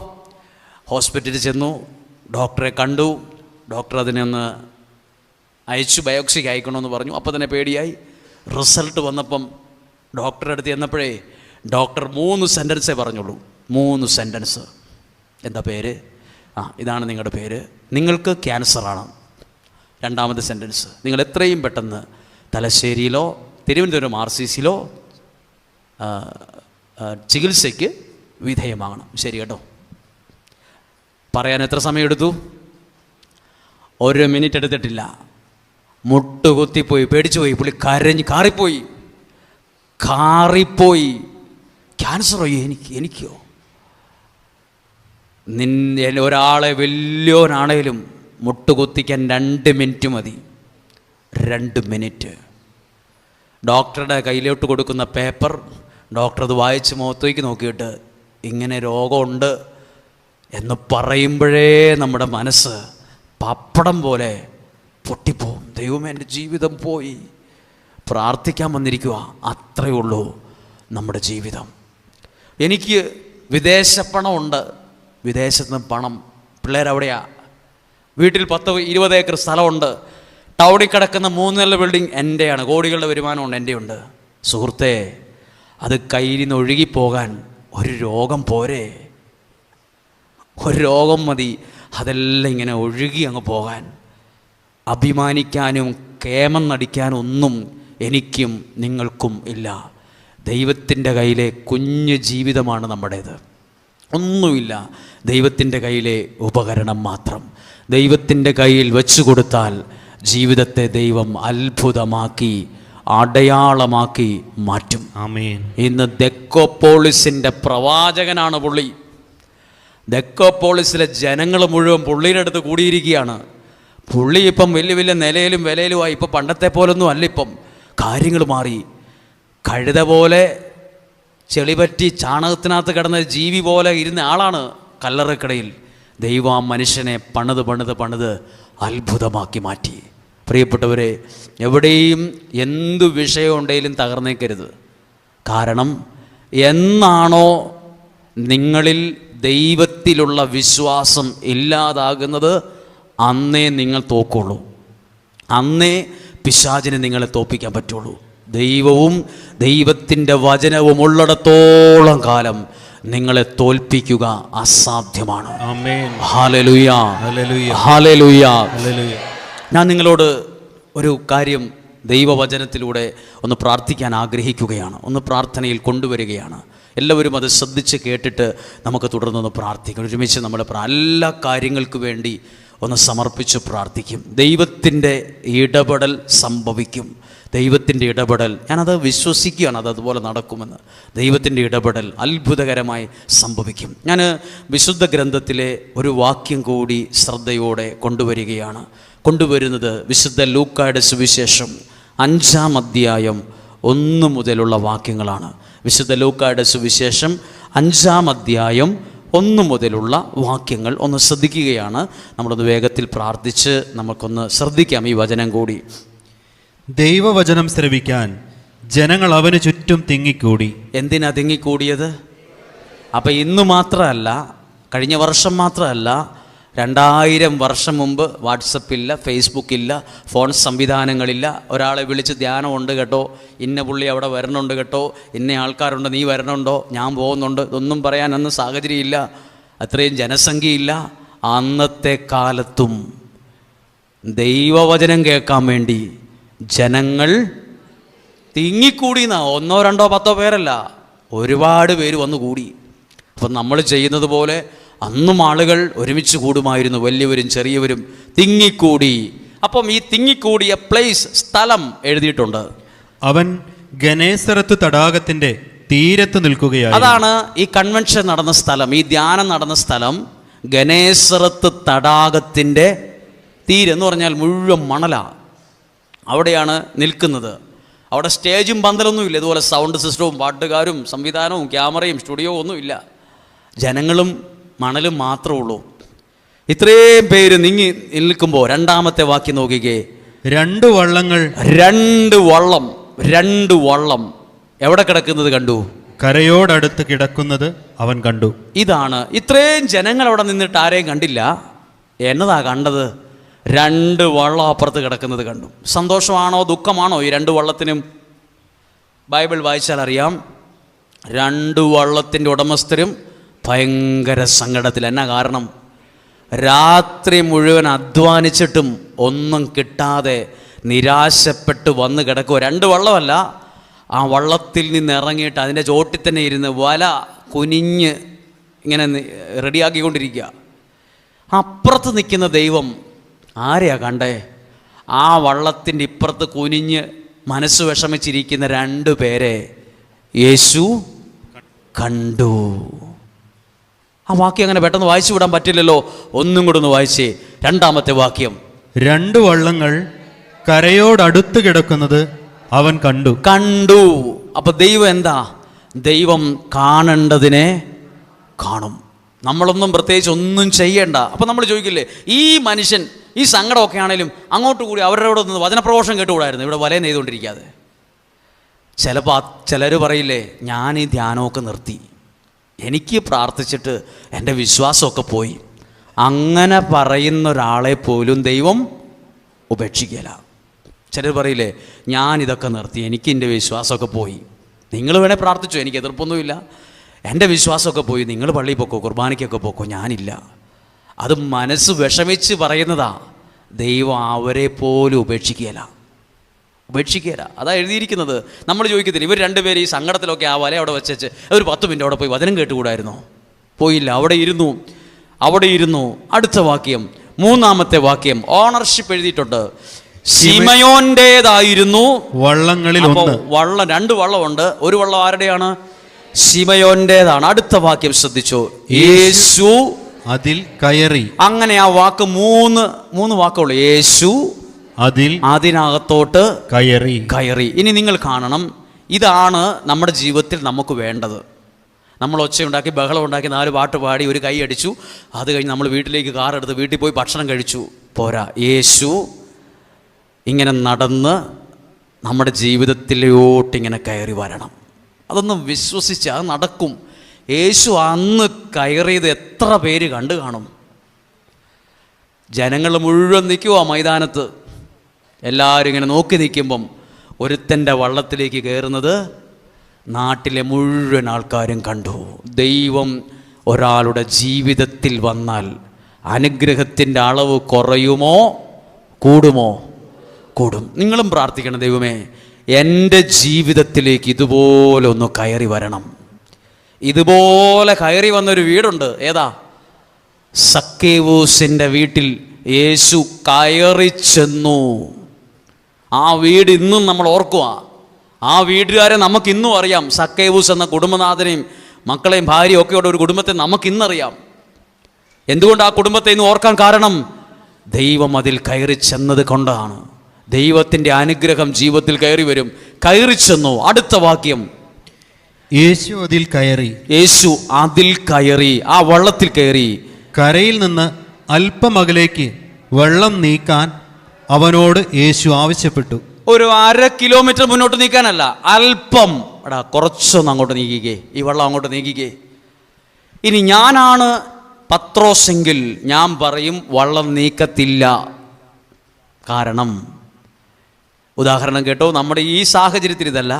ഹോസ്പിറ്റലിൽ ചെന്നു, ഡോക്ടറെ കണ്ടു. ഡോക്ടർ അതിനെ ഒന്ന് അയച്ചു, ബയോപ്സിക്ക് അയക്കണമെന്ന് പറഞ്ഞു. അപ്പോൾ തന്നെ പേടിയായി. റിസൾട്ട് വന്നപ്പം ഡോക്ടറുടെ അടുത്ത് ചെന്നപ്പോഴേ ഡോക്ടർ 3 സെൻറ്റൻസേ പറഞ്ഞുള്ളൂ. 3 സെൻറ്റൻസ്. എന്താ പേര്? ഇതാണ് നിങ്ങളുടെ പേര്, നിങ്ങൾക്ക് ക്യാൻസറാണ്. രണ്ടാമത്തെ സെൻറ്റൻസ്, നിങ്ങൾ എത്രയും പെട്ടെന്ന് തലശ്ശേരിയിലോ തിരുവനന്തപുരം RCCയിലോ ചികിത്സയ്ക്ക് വിധേയമാകണം. ശരി കേട്ടോ. പറയാൻ എത്ര സമയമെടുത്തു? 1 മിനിറ്റ് എടുത്തിട്ടില്ല. മുട്ടുകുത്തിപ്പോയി, പേടിച്ചു പോയി. പുള്ളി കാറിപ്പോയി. ക്യാൻസറോ? എനിക്കോ? ഒരാളെ വലിയോനാണേലും മുട്ടുകുത്തിക്കാൻ 2 മിനിറ്റ് മതി. 2 മിനിറ്റ്. ഡോക്ടറുടെ കയ്യിലോട്ട് കൊടുക്കുന്ന പേപ്പർ ഡോക്ടർ അത് വായിച്ച് മുഖത്തേക്ക് നോക്കിയിട്ട് ഇങ്ങനെ രോഗമുണ്ട് എന്ന് പറയുമ്പോഴേ നമ്മുടെ മനസ്സ് പപ്പടം പോലെ പൊട്ടിപ്പോവും. ദൈവമേ എൻ്റെ ജീവിതം പോയി. പ്രാർത്ഥിക്കാൻ വന്നിരിക്കുക, അത്രയേ ഉള്ളൂ നമ്മുടെ ജീവിതം. എനിക്ക് വിദേശ പണമുണ്ട്, വിദേശത്ത് നിന്ന് പണം, പിള്ളേരവിടെയാ, വീട്ടിൽ 10-20 ഏക്കർ സ്ഥലമുണ്ട്, ടൗണിൽ കിടക്കുന്ന 3 നില ബിൽഡിംഗ് എൻ്റെയാണ്, കോടികളുടെ വരുമാനമുണ്ട്, എൻ്റെയുണ്ട്. സുഹൃത്തേ, അത് കയ്യിൽ നിന്ന് ഒഴുകിപ്പോകാൻ ഒരു രോഗം പോരെ? ഒരു രോഗം മതി അതെല്ലാം ഇങ്ങനെ ഒഴുകി അങ്ങ് പോകാൻ. അഭിമാനിക്കാനും കേമം നടിക്കാനും ഒന്നും എനിക്കും നിങ്ങൾക്കും ഇല്ല. ദൈവത്തിൻ്റെ കയ്യിലെ കുഞ്ഞു ജീവിതമാണ് നമ്മുടേത്. ഒന്നുമില്ല, ദൈവത്തിൻ്റെ കയ്യിലെ ഉപകരണം മാത്രം. ദൈവത്തിൻ്റെ കയ്യിൽ വെച്ചു കൊടുത്താൽ ജീവിതത്തെ ദൈവം അത്ഭുതമാക്കി അടയാളമാക്കി മാറ്റും. ആമേൻ. ഇന്ന് ദെക്കോപോളിസിൻ്റെ പ്രവാചകനാണ് പുള്ളി. ദെക്കോപോളിസിലെ ജനങ്ങൾ മുഴുവൻ പുള്ളിയുടെ അടുത്ത് കൂടിയിരിക്കുകയാണ്. പുള്ളി ഇപ്പം വലിയ വലിയ നിലയിലും വിലയിലുമായി. ഇപ്പം പണ്ടത്തെ പോലൊന്നും അല്ല, ഇപ്പം കാര്യങ്ങൾ മാറി. കഴുത പോലെ ചെളിപറ്റി ചാണകത്തിനകത്ത് കിടന്ന ജീവി പോലെ ഇരുന്ന ആളാണ് കല്ലറക്കടയിൽ. ദൈവം ആ മനുഷ്യനെ പണിത് അത്ഭുതമാക്കി മാറ്റി. പ്രിയപ്പെട്ടവരെ, എവിടെയും എന്തു വിഷയമുണ്ടെങ്കിലും തകർന്നേക്കരുത്. കാരണം എന്നാണോ നിങ്ങളിൽ ദൈവത്തിലുള്ള വിശ്വാസം ഇല്ലാതാകുന്നത് അന്നേ നിങ്ങൾ തോക്കുള്ളൂ, അന്നേ പിശാചിനെ നിങ്ങളെ തോൽപ്പിക്കാൻ പറ്റുള്ളൂ. ദൈവവും ദൈവത്തിൻ്റെ വചനവും ഉള്ളിടത്തോളം കാലം നിങ്ങളെ തോൽപ്പിക്കുക അസാധ്യമാണ്. Amen. Hallelujah, hallelujah, hallelujah. Hallelujah. ഞാൻ നിങ്ങളോട് ഒരു കാര്യം ദൈവവചനത്തിലൂടെ ഒന്ന് പ്രാർത്ഥിക്കാൻ ആഗ്രഹിക്കുകയാണ്, ഒന്ന് പ്രാർത്ഥനയിൽ കൊണ്ടുവരികയാണ്. എല്ലാവരും അത് ശ്രദ്ധിച്ച് കേട്ടിട്ട് നമുക്ക് തുടർന്നൊന്ന് പ്രാർത്ഥിക്കാം. ഒരുമിച്ച് നമ്മൾ എല്ലാ കാര്യങ്ങൾക്ക് വേണ്ടി ഒന്ന് സമർപ്പിച്ച് പ്രാർത്ഥിക്കും. ദൈവത്തിൻ്റെ ഇടപെടൽ സംഭവിക്കും. ദൈവത്തിൻ്റെ ഇടപെടൽ, ഞാനത് വിശ്വസിക്കുകയാണ്, അതുപോലെ നടക്കുമെന്ന്. ദൈവത്തിൻ്റെ ഇടപെടൽ അത്ഭുതകരമായി സംഭവിക്കും. ഞാൻ വിശുദ്ധ ഗ്രന്ഥത്തിലെ ഒരു വാക്യം കൂടി ശ്രദ്ധയോടെ കൊണ്ടുവരുന്നത് വിശുദ്ധ ലൂക്കായുടെ സുവിശേഷം 5-ാം അധ്യായം 1 മുതലുള്ള വാക്യങ്ങളാണ്. വിശുദ്ധ ലൂക്കായുടെ സുവിശേഷം 5-ാം അധ്യായം 1 മുതലുള്ള വാക്യങ്ങൾ ഒന്ന് ശ്രദ്ധിക്കുകയാണ്. നമ്മളൊന്ന് വേഗത്തിൽ പ്രാർത്ഥിച്ച് നമുക്കൊന്ന് ശ്രദ്ധിക്കാം ഈ വചനം കൂടി. ദൈവവചനം ശ്രവിക്കാൻ ജനങ്ങൾ അവന് ചുറ്റും തിങ്ങിക്കൂടി. എന്തിനാ തിങ്ങിക്കൂടിയത്? അപ്പം ഇന്ന് മാത്രമല്ല, കഴിഞ്ഞ വർഷം മാത്രമല്ല, 2000 വർഷം മുമ്പ് വാട്സപ്പില്ല, ഫേസ്ബുക്കില്ല, ഫോൺ സംവിധാനങ്ങളില്ല. ഒരാളെ വിളിച്ച് ധ്യാനമുണ്ട് കേട്ടോ, ഇന്ന പുള്ളി അവിടെ വരണുണ്ട് കേട്ടോ, ഇന്ന ആൾക്കാരുണ്ട്, നീ വരണുണ്ടോ, ഞാൻ പോകുന്നുണ്ട്, ഇതൊന്നും പറയാൻ അന്ന് സാഹചര്യമില്ല, അത്രയും ജനസംഖ്യയില്ല. അന്നത്തെ കാലത്തും ദൈവവചനം കേൾക്കാൻ വേണ്ടി ജനങ്ങൾ തിങ്ങിക്കൂടിയെന്നാ. 1, 2, 10 പേരല്ല, ഒരുപാട് പേര് വന്നു കൂടി. അപ്പം നമ്മൾ ചെയ്യുന്നത് പോലെ അന്നും ആളുകൾ ഒരുമിച്ച് കൂടുമായിരുന്നു, വലിയവരും ചെറിയവരും തിങ്ങിക്കൂടി. അപ്പം ഈ തിങ്ങിക്കൂടിയ പ്ലേസ്, സ്ഥലം എഴുതിയിട്ടുണ്ട്. അവൻ ഗനേസറത്ത് തടാകത്തിന്റെ തീരത്ത് നിൽക്കുകയായിരുന്നു. അതാണ് ഈ കൺവെൻഷൻ നടന്ന സ്ഥലം, ഈ ധ്യാനം നടന്ന സ്ഥലം. ഗനേസറത്ത് തടാകത്തിൻ്റെ തീരെന്ന് പറഞ്ഞാൽ മുഴുവൻ മണലാണ്. അവിടെയാണ് നിൽക്കുന്നത്. അവിടെ സ്റ്റേജും പന്തലൊന്നുമില്ല, ഇതുപോലെ സൗണ്ട് സിസ്റ്റവും പാട്ടുകാരും സംവിധാനവും ക്യാമറയും സ്റ്റുഡിയോ ഒന്നുമില്ല. ജനങ്ങളും മണലും മാത്രമേ ഉള്ളൂ. ഇത്രയും പേര് നീങ്ങി നിൽക്കുമ്പോൾ 2-ാമത്തെ വാക്യം നോക്കിക്കേ. 2 വള്ളങ്ങൾ, 2 വള്ളം എവിടെ കിടക്കുന്നത് കണ്ടു? കരയോടടുത്ത് കിടക്കുന്നത് അവൻ കണ്ടു. ഇതാണ്, ഇത്രയും ജനങ്ങൾ അവിടെ നിന്നിട്ട് ആരെയും കണ്ടില്ല. എന്നതാ കണ്ടത്? 2 വള്ളം അപ്പുറത്ത് കിടക്കുന്നത് കണ്ടു. സന്തോഷമാണോ ദുഃഖമാണോ ഈ 2 വള്ളത്തിനും? ബൈബിൾ വായിച്ചാൽ അറിയാം, 2 വള്ളത്തിൻ്റെ ഉടമസ്ഥരും ഭയങ്കര സങ്കടത്തിൽ. എന്നാ കാരണം? രാത്രി മുഴുവൻ അധ്വാനിച്ചിട്ടും ഒന്നും കിട്ടാതെ നിരാശപ്പെട്ട് വന്ന് കിടക്കുക. 2 വള്ളമല്ല, ആ വള്ളത്തിൽ നിന്ന് ഇറങ്ങിയിട്ട് അതിൻ്റെ ചോട്ടിൽ തന്നെ ഇരുന്ന് വല കുനിഞ്ഞ് ഇങ്ങനെ റെഡിയാക്കിക്കൊണ്ടിരിക്കുക. അപ്പുറത്ത് നിൽക്കുന്ന ദൈവം ആരെയാ കണ്ടേ? ആ വള്ളത്തിൻ്റെ ഇപ്പുറത്ത് കുനിഞ്ഞ് മനസ്സ് വിഷമിച്ചിരിക്കുന്ന 2 പേരെ യേശു കണ്ടു. ആ വാക്യം അങ്ങനെ പെട്ടെന്ന് വായിച്ചു വിടാൻ പറ്റില്ലല്ലോ. ഒന്നും കൂടെ ഒന്ന് വായിച്ചേ, 2-ാമത്തെ വാക്യം. 2 വള്ളങ്ങൾ കരയോടടുത്ത് കിടക്കുന്നത് അവൻ കണ്ടു. അപ്പൊ ദൈവം എന്താ? ദൈവം കാണേണ്ടതിനെ കാണും. നമ്മളൊന്നും പ്രത്യേകിച്ച് ഒന്നും ചെയ്യേണ്ട. അപ്പം നമ്മൾ ചോദിക്കില്ലേ, ഈ മനുഷ്യൻ ഈ സങ്കടമൊക്കെ ആണെങ്കിലും അങ്ങോട്ട് കൂടി അവരോട് നിന്ന് വചനപ്രഘോഷം കേട്ടുകൂടായിരുന്നു, ഇവിടെ വലയം നെയ്തുകൊണ്ടിരിക്കാതെ? ചിലപ്പോൾ ചിലർ പറയില്ലേ, ഞാൻ ഈ ധ്യാനമൊക്കെ നിർത്തി, എനിക്ക് പ്രാർത്ഥിച്ചിട്ട് എൻ്റെ വിശ്വാസമൊക്കെ പോയി. അങ്ങനെ പറയുന്ന ഒരാളെ പോലും ദൈവം ഉപേക്ഷിക്കില്ല. ചിലർ പറയില്ലേ, ഞാനിതൊക്കെ നിർത്തി, എനിക്ക് എൻ്റെ വിശ്വാസമൊക്കെ പോയി. നിങ്ങൾ വേണേൽ പ്രാർത്ഥിച്ചോ, എനിക്ക് എതിർപ്പൊന്നുമില്ല. എൻ്റെ വിശ്വാസമൊക്കെ പോയി, നിങ്ങൾ പള്ളിയിൽ പോക്കോ, കുർബാനയ്ക്കൊക്കെ പോക്കോ, ഞാനില്ല. അത് മനസ്സ് വിഷമിച്ച് പറയുന്നതാ. ദൈവം അവരെ പോലും ഉപേക്ഷിക്കുകയില്ല. അതാ എഴുതിയിരിക്കുന്നത്. നമ്മൾ ചോദിക്കത്തില്ല, ഇവർ രണ്ടുപേരും ഈ സങ്കടത്തിലൊക്കെ ആ വല അവിടെ വെച്ച് ഒരു 10 മിനിറ്റ് അവിടെ പോയി വചനം കേട്ടുകൂടായിരുന്നോ? പോയില്ല, അവിടെ ഇരുന്നു. അടുത്ത വാക്യം, 3-ാമത്തെ വാക്യം, ഓണർഷിപ്പ് എഴുതിയിട്ടുണ്ട്. ശിമയോന്റേതായിരുന്നു വള്ളങ്ങളിൽ ഒന്ന്. 2 വള്ളമുണ്ട്. ഒരു വള്ളം ആരുടെയാണ്? ശിമയോന്റേതാണ്. അടുത്ത വാക്യം ശ്രദ്ധിച്ചോ, യേശു അതിൽ കയറി. അങ്ങനെ ആ വാക്ക് മൂന്ന് വാക്കുള്ളൂ. യേശു അതിനകത്തോട്ട് കയറി. ഇനി നിങ്ങൾ കാണണം, ഇതാണ് നമ്മുടെ ജീവിതത്തിൽ നമുക്ക് വേണ്ടത്. നമ്മൾ ഒച്ചയുണ്ടാക്കി, ബഹളം ഉണ്ടാക്കി, 4 പാട്ട് പാടി, ഒരു കൈ അടിച്ചു, അത് കഴിഞ്ഞ് നമ്മൾ വീട്ടിലേക്ക് കാറെടുത്ത് വീട്ടിൽ പോയി ഭക്ഷണം കഴിച്ചു, പോരാ. യേശു ഇങ്ങനെ നടന്ന് നമ്മുടെ ജീവിതത്തിലോട്ടിങ്ങനെ കയറി വരണം. അതൊന്ന് വിശ്വസിച്ച് അത് നടക്കും. യേശു അന്ന് കയറിയത് എത്ര പേര് കണ്ടു കാണും? ജനങ്ങൾ മുഴുവൻ നിൽക്കുവാ മൈതാനത്ത്. എല്ലാവരും ഇങ്ങനെ നോക്കി നിൽക്കുമ്പം ഒരുത്തൻ്റെ വള്ളത്തിലേക്ക് കയറുന്നത് നാട്ടിലെ മുഴുവൻ ആൾക്കാരും കണ്ടു. ദൈവം ഒരാളുടെ ജീവിതത്തിൽ വന്നാൽ അനുഗ്രഹത്തിൻ്റെ അളവ് കുറയുമോ കൂടുമോ? കൂടും. നിങ്ങളും പ്രാർത്ഥിക്കണം, ദൈവമേ എൻ്റെ ജീവിതത്തിലേക്ക് ഇതുപോലെ ഒന്ന് കയറി വരണം. ഇതുപോലെ കയറി വന്നൊരു വീടുണ്ട്. ഏതാ? സക്കേവൂസിൻ്റെ വീട്ടിൽ യേശു കയറി ചെന്നു. ആ വീട് ഇന്നും നമ്മൾ ഓർക്കുക. ആ വീട്ടുകാരെ നമുക്കിന്നും അറിയാം. സക്കേവൂസ് എന്ന കുടുംബനാഥനെയും മക്കളെയും ഭാര്യയും ഒക്കെയുള്ള ഒരു കുടുംബത്തെ നമുക്കിന്നറിയാം. എന്തുകൊണ്ട് ആ കുടുംബത്തെ ഇന്ന് ഓർക്കാൻ കാരണം? ദൈവം അതിൽ കയറി ചെന്നത് കൊണ്ടാണ്. ദൈവത്തിൻ്റെ അനുഗ്രഹം ജീവിതത്തിൽ കയറി വരും. കയറി ചെന്നു. അടുത്ത വാക്യം, യേശു അതിൽ കയറി. ആ വള്ളത്തിൽ കയറി. കരയിൽ നിന്ന് അല്പമകലേക്ക് വെള്ളം നീക്കാൻ അവനോട് യേശു ആവശ്യപ്പെട്ടു. ഒരു 1/2 കിലോമീറ്റർ മുന്നോട്ട് നീക്കാനല്ല, അല്പം. കുറച്ചൊന്ന് അങ്ങോട്ട് നീക്കിക്കേ, ഈ വെള്ളം അങ്ങോട്ട് നീക്കിക്കേ. ഇനി ഞാനാണ് പത്രോസെങ്കിൽ ഞാൻ പറയും വള്ളം നീക്കത്തില്ല. കാരണം, ഉദാഹരണം കേട്ടോ, നമ്മുടെ ഈ സാഹചര്യത്തിൽ ഇതല്ല.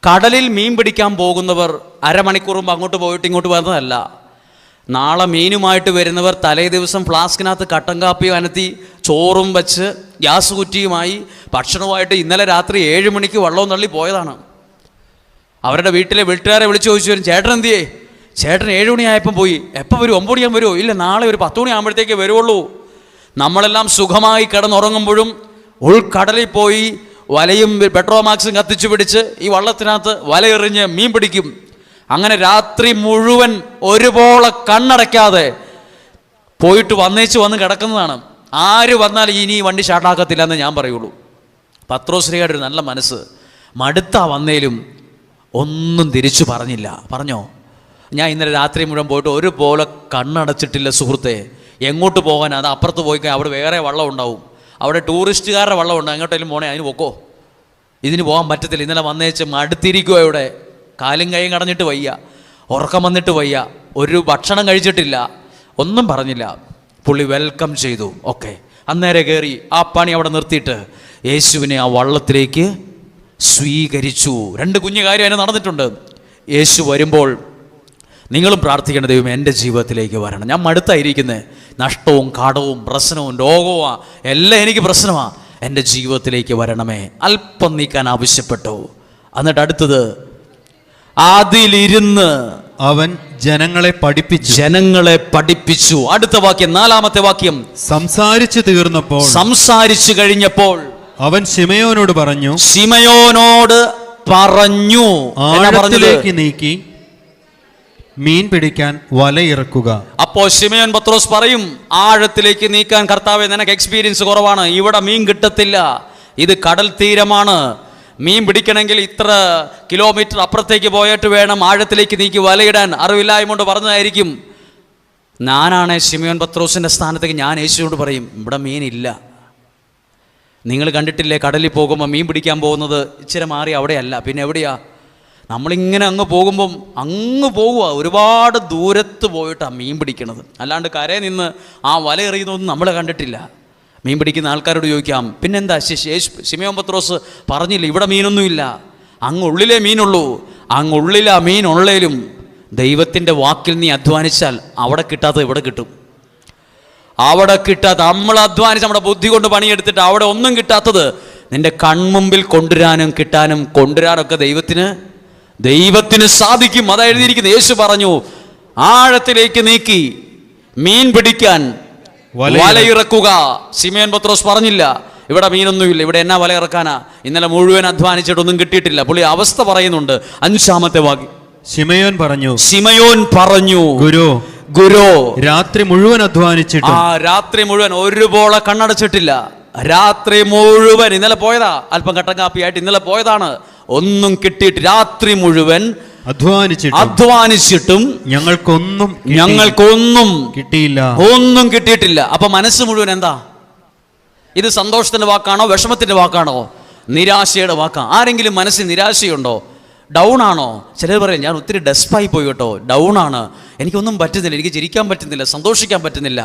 കടലിൽ മീൻ പിടിക്കാൻ പോകുന്നവർ അരമണിക്കൂർ മുമ്പ് അങ്ങോട്ട് പോയിട്ട് ഇങ്ങോട്ട് വരുന്നതല്ല. നാളെ മീനുമായിട്ട് വരുന്നവർ തലേ ദിവസം ഫ്ലാസ്കിനകത്ത് കട്ടൻ കാപ്പിയും അനത്തി ചോറും വെച്ച് ഗ്യാസ് കുറ്റിയുമായി ഭക്ഷണവുമായിട്ട് ഇന്നലെ രാത്രി 7 മണിക്ക് വള്ളവും തള്ളി പോയതാണ്. അവരുടെ വീട്ടിലെ വീട്ടുകാരെ വിളിച്ചു ചോദിച്ചു വരും, ചേട്ടൻ എന്തിയേ? ചേട്ടൻ 7 മണിയായപ്പം പോയി. എപ്പോൾ വരും? 9 മണിയാകുമ്പോൾ വരുമോ? ഇല്ല, നാളെ ഒരു 10 മണിയാകുമ്പോഴത്തേക്ക് വരുവുള്ളൂ. നമ്മളെല്ലാം സുഖമായി കിടന്നുറങ്ങുമ്പോഴും ഉൾക്കടലിൽ പോയി വലയും പെട്രോമാക്സും കത്തിച്ചു പിടിച്ച് ഈ വള്ളത്തിനകത്ത് വലയെറിഞ്ഞ് മീൻ പിടിക്കും. അങ്ങനെ രാത്രി മുഴുവൻ ഒരുപോലെ കണ്ണടയ്ക്കാതെ പോയിട്ട് വന്ന് കിടക്കുന്നതാണ്. ആര് വന്നാലും ഇനി വണ്ടി സ്റ്റാർട്ടാക്കത്തില്ല എന്ന് ഞാൻ പറയുള്ളൂ. പത്രോശ്രീയുടെ ഒരു നല്ല മനസ്സ്. മടുത്താ വന്നേലും ഒന്നും തിരിച്ചു പറഞ്ഞില്ല. പറഞ്ഞോ, ഞാൻ ഇന്നലെ രാത്രി മുഴുവൻ പോയിട്ട് ഒരുപോലെ കണ്ണടച്ചിട്ടില്ല സുഹൃത്തെ. എങ്ങോട്ട് പോകാൻ? അത് അപ്പുറത്ത് പോയി കഴിഞ്ഞാൽ അവിടെ വേറെ വള്ളം ഉണ്ടാവും. അവിടെ ടൂറിസ്റ്റുകാരുടെ വള്ളമുണ്ട്, എങ്ങോട്ടേലും പോണേ അതിന് പൊക്കോ. ഇതിന് പോകാൻ പറ്റത്തില്ല. ഇന്നലെ വന്നേച്ച് മടുത്തിരിക്കുക. ഇവിടെ കാലും കൈയും കടഞ്ഞിട്ട് വയ്യ, ഉറക്കം വന്നിട്ട് വയ്യ, ഒരു ഭക്ഷണം കഴിച്ചിട്ടില്ല, ഒന്നും പറഞ്ഞില്ല. പുള്ളി വെൽക്കം ചെയ്തു. ഓക്കെ, അന്നേരം കയറി ആ പണി അവിടെ നിർത്തിയിട്ട് യേശുവിനെ ആ വള്ളത്തിലേക്ക് സ്വീകരിച്ചു. 2 കുഞ്ഞു കാര്യം അതിന് നടന്നിട്ടുണ്ട്. യേശു വരുമ്പോൾ നിങ്ങളും പ്രാർത്ഥിക്കേണ്ട, ദൈവം എൻ്റെ ജീവിതത്തിലേക്ക് വരണം. ഞാൻ മടുത്തായിരിക്കുന്നത്. നഷ്ടവും കടവും പ്രശ്നവും രോഗവും എല്ലാം എനിക്ക് പ്രശ്നമാണ്. എൻ്റെ ജീവിതത്തിലേക്ക് വരണമേ. അല്പം നീക്കാൻ ആവശ്യപ്പെട്ടു. എന്നിട്ട് അടുത്തത്, അതിലിരുന്ന് അവൻ ജനങ്ങളെ പഠിപ്പിച്ചു. അടുത്ത വാക്യം, 4-ാമത്തെ വാക്യം, സംസാരിച്ചു കഴിഞ്ഞപ്പോൾ അവൻ ശിമയോനോട് പറഞ്ഞു, ആഴത്തിലേക്ക് നീക്കി മീൻ പിടിക്കാൻ വലയിറക്കുക. അപ്പോൾ ശിമയോൻ പത്രോസ് പറയും, ആഴത്തിലേക്ക് നീക്കാൻ കർത്താവേ, നിനക്ക് എക്സ്പീരിയൻസ് കുറവാണ്, ഇവിടെ മീൻ കിട്ടത്തില്ല, ഇത് കടൽ തീരമാണ്, മീൻ പിടിക്കണമെങ്കിൽ ഇത്ര കിലോമീറ്റർ അപ്പുറത്തേക്ക് പോയിട്ട് വേണം ആഴത്തിലേക്ക് നീക്കി വലയിടാൻ. അറിവില്ലായ്മ കൊണ്ട് പറഞ്ഞതായിരിക്കും. ഞാനാണ് ശിമയോൻ പത്രോസിൻ്റെ സ്ഥാനത്തേക്ക് ഞാൻ യേശുവിനോട് പറയും, ഇവിടെ മീനില്ല. നിങ്ങൾ കണ്ടിട്ടില്ലേ, കടലിൽ പോകുമ്പോൾ മീൻ പിടിക്കാൻ പോകുന്നത് ഇച്ചിരി മാറി അവിടെയല്ല, പിന്നെ എവിടെയാ? നമ്മളിങ്ങനെ അങ്ങ് പോകുമ്പം അങ്ങ് പോകുക, ഒരുപാട് ദൂരത്ത് പോയിട്ടാണ് മീൻ പിടിക്കണത്. അല്ലാണ്ട് കരയിൽ നിന്ന് ആ വല എറിയുന്നതൊന്നും നമ്മൾ കണ്ടിട്ടില്ല. മീൻ പിടിക്കുന്ന ആൾക്കാരോട് ചോദിക്കാം, പിന്നെന്താ ശിമയോൻ പത്രോസ് പറഞ്ഞില്ല ഇവിടെ മീനൊന്നുമില്ല, അങ്ങ് ഉള്ളിലേ മീനുള്ളൂ. അങ്ങുള്ളിലാ മീൻ ഉള്ളേലും ദൈവത്തിൻ്റെ വാക്കിൽ നീ അധ്വാനിച്ചാൽ അവിടെ കിട്ടാത്തത് ഇവിടെ കിട്ടും. അവിടെ കിട്ടാത്ത, നമ്മൾ അധ്വാനിച്ച് നമ്മുടെ ബുദ്ധി കൊണ്ട് പണിയെടുത്തിട്ട് അവിടെ ഒന്നും കിട്ടാത്തത് നിന്റെ കൺമുമ്പിൽ കൊണ്ടുവരാനൊക്കെ ദൈവത്തിന് സാധിക്കും. അതാ എഴുതിയിരിക്കുന്നത്. യേശു പറഞ്ഞു, ആഴത്തിലേക്ക് നീക്കി മീൻ പിടിക്കാൻ വലയിറക്കുക. ശിമയോൻ പത്രോസ് പറഞ്ഞില്ല ഇവിടെ മീനൊന്നുമില്ല, ഇവിടെ എന്നാ വല ഇറക്കാനാ, ഇന്നലെ മുഴുവൻ അധ്വാനിച്ചിട്ടൊന്നും കിട്ടിയിട്ടില്ല. പുള്ളി അവസ്ഥ പറയുന്നുണ്ട്. 5-ാമത്തെ വാക്യം. ശിമയോൻ പറഞ്ഞു, ഗുരു രാത്രി മുഴുവൻ അധ്വാനിച്ചിട്ട്, രാത്രി മുഴുവൻ ഒരുപോലെ കണ്ണടച്ചിട്ടില്ല. രാത്രി മുഴുവൻ, ഇന്നലെ പോയതാ, അല്പം കട്ടൻ കാപ്പിയായിട്ട് ഇന്നലെ പോയതാണ്, ഒന്നും കിട്ടിയിട്ട് രാത്രി മുഴുവൻ അധ്വാനിച്ചിട്ടും ഞങ്ങൾക്കൊന്നും കിട്ടിയിട്ടില്ല. അപ്പൊ മനസ്സ് മുഴുവൻ എന്താ? ഇത് സന്തോഷത്തിന്റെ വാക്കാണോ വിഷമത്തിന്റെ വാക്കാണോ നിരാശയുടെ വാക്കാ? ആരെങ്കിലും മനസ്സിൽ നിരാശയുണ്ടോ? ഡൗൺ ആണോ? ചിലർ പറയും ഞാൻ ഒത്തിരി ഡെസ്പായി പോയി കേട്ടോ, ഡൗൺ ആണ്, എനിക്കൊന്നും പറ്റുന്നില്ല, എനിക്ക് ചിരിക്കാൻ പറ്റുന്നില്ല, സന്തോഷിക്കാൻ പറ്റുന്നില്ല.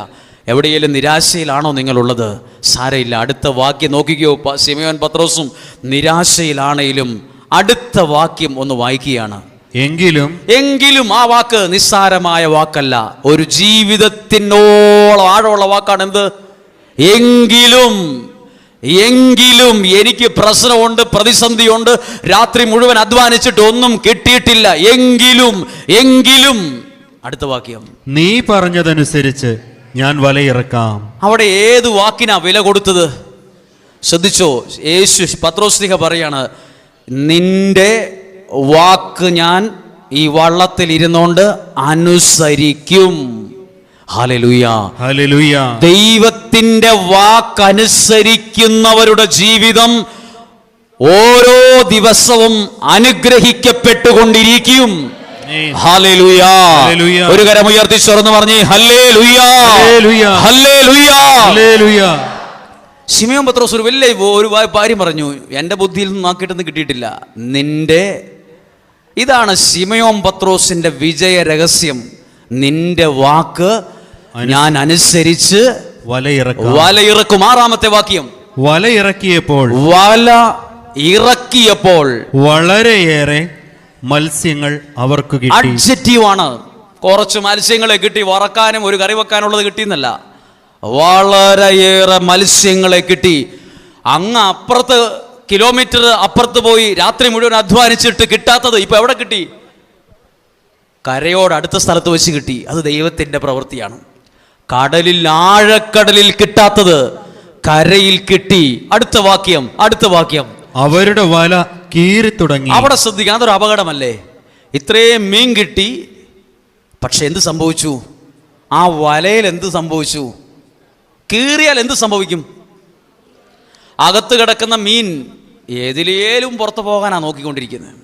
എവിടെയെങ്കിലും നിരാശയിലാണോ നിങ്ങളുള്ളത്? സാരയില്ല, അടുത്ത വാക്യം നോക്കിക്കോ. ശിമയോൻ പത്രോസും നിരാശയിലാണേലും അടുത്ത വാക്യം ഒന്ന് വായിക്കുകയാണ്. എങ്കിലും ആ വാക്ക് നിസ്സാരമായ വാക്കല്ല, ഒരു ജീവിതത്തിനോളം ആഴമുള്ള വാക്കാണ്. എന്ത്? എങ്കിലും എനിക്ക് പ്രശ്നമുണ്ട്, പ്രതിസന്ധിയുണ്ട്, രാത്രി മുഴുവൻ അധ്വാനിച്ചിട്ട് ഒന്നും കിട്ടിയിട്ടില്ല, എങ്കിലും അടുത്ത വാക്യം, നീ പറഞ്ഞതനുസരിച്ച് ഞാൻ വലയിറക്കാം. അവിടെ ഏത് വാക്കിനാ വില കൊടുത്തത്? ശ്രദ്ധിച്ചോ? യേശു പത്രോസ്ലിഹ പറയാണ്, നിന്റെ വാക്ക് ഞാൻ ഈ വള്ളത്തിൽ ഇരുന്നോണ്ട് അനുസരിക്കും. Hallelujah, hallelujah. ദൈവത്തിന്റെ വാക്കനുസരിക്കുന്നവരുടെ ജീവിതം ഓരോ ദിവസവും അനുഗ്രഹിക്കപ്പെട്ടുകൊണ്ടിരിക്കും. ഹല്ലേലൂയ. ഒരു കരം ഉയർത്തി തുറന്ന് പറഞ്ഞേ ഹല്ലേലൂയ, ഹല്ലേലൂയ, ഹല്ലേലൂയ. ശിമയോൻ പത്രോസ് ഒരു വലിയ ഒരു കാര്യം പറഞ്ഞു, എൻ്റെ ബുദ്ധിയിൽ നിന്ന് നോക്കിയിട്ടൊന്നും കിട്ടിയിട്ടില്ല. ഇതാണ് ശിമയോൻ പത്രോസിന്റെ വിജയ രഹസ്യം. നിന്റെ വാക്ക് ഞാൻ അനുസരിച്ച് വലയിറക്കും. 6-ാമത്തെ വാക്യം. വല ഇറക്കിയപ്പോൾ വളരെയേറെ മത്സ്യങ്ങൾ അവർക്ക് കിട്ടി. അഡ്ജക്റ്റീവാണ്. കുറച്ച് മത്സ്യങ്ങളെ കിട്ടി, വറക്കാനും ഒരു കറി വെക്കാനുള്ളത് കിട്ടിയെന്നല്ല, വളരെയേറെ മത്സ്യങ്ങളെ കിട്ടി. അങ്ങ് അപ്പുറത്ത് കിലോമീറ്റർ അപ്പുറത്ത് പോയി രാത്രി മുഴുവൻ അധ്വാനിച്ചിട്ട് കിട്ടാത്തത് ഇപ്പൊ എവിടെ കിട്ടി? കരയോട് അടുത്ത സ്ഥലത്ത് വെച്ച് കിട്ടി. അത് ദൈവത്തിന്റെ പ്രവൃത്തിയാണ്. കടലിൽ, ആഴക്കടലിൽ കിട്ടാത്തത് കരയിൽ കിട്ടി. അടുത്ത വാക്യം. അവരുടെ വല കീറി തുടങ്ങി. അവിടെ ശ്രദ്ധിക്കണം, അതൊരു അപകടമല്ലേ? ഇത്രയും മീൻ കിട്ടി, പക്ഷെ എന്ത് സംഭവിച്ചു? ആ വലയിൽ എന്ത് സംഭവിച്ചു? കീറിയാൽ എന്ത് സംഭവിക്കും? അകത്ത് കിടക്കുന്ന മീൻ ഏതിലേലും പുറത്തു പോകാനാണ് നോക്കിക്കൊണ്ടിരിക്കുന്നത്.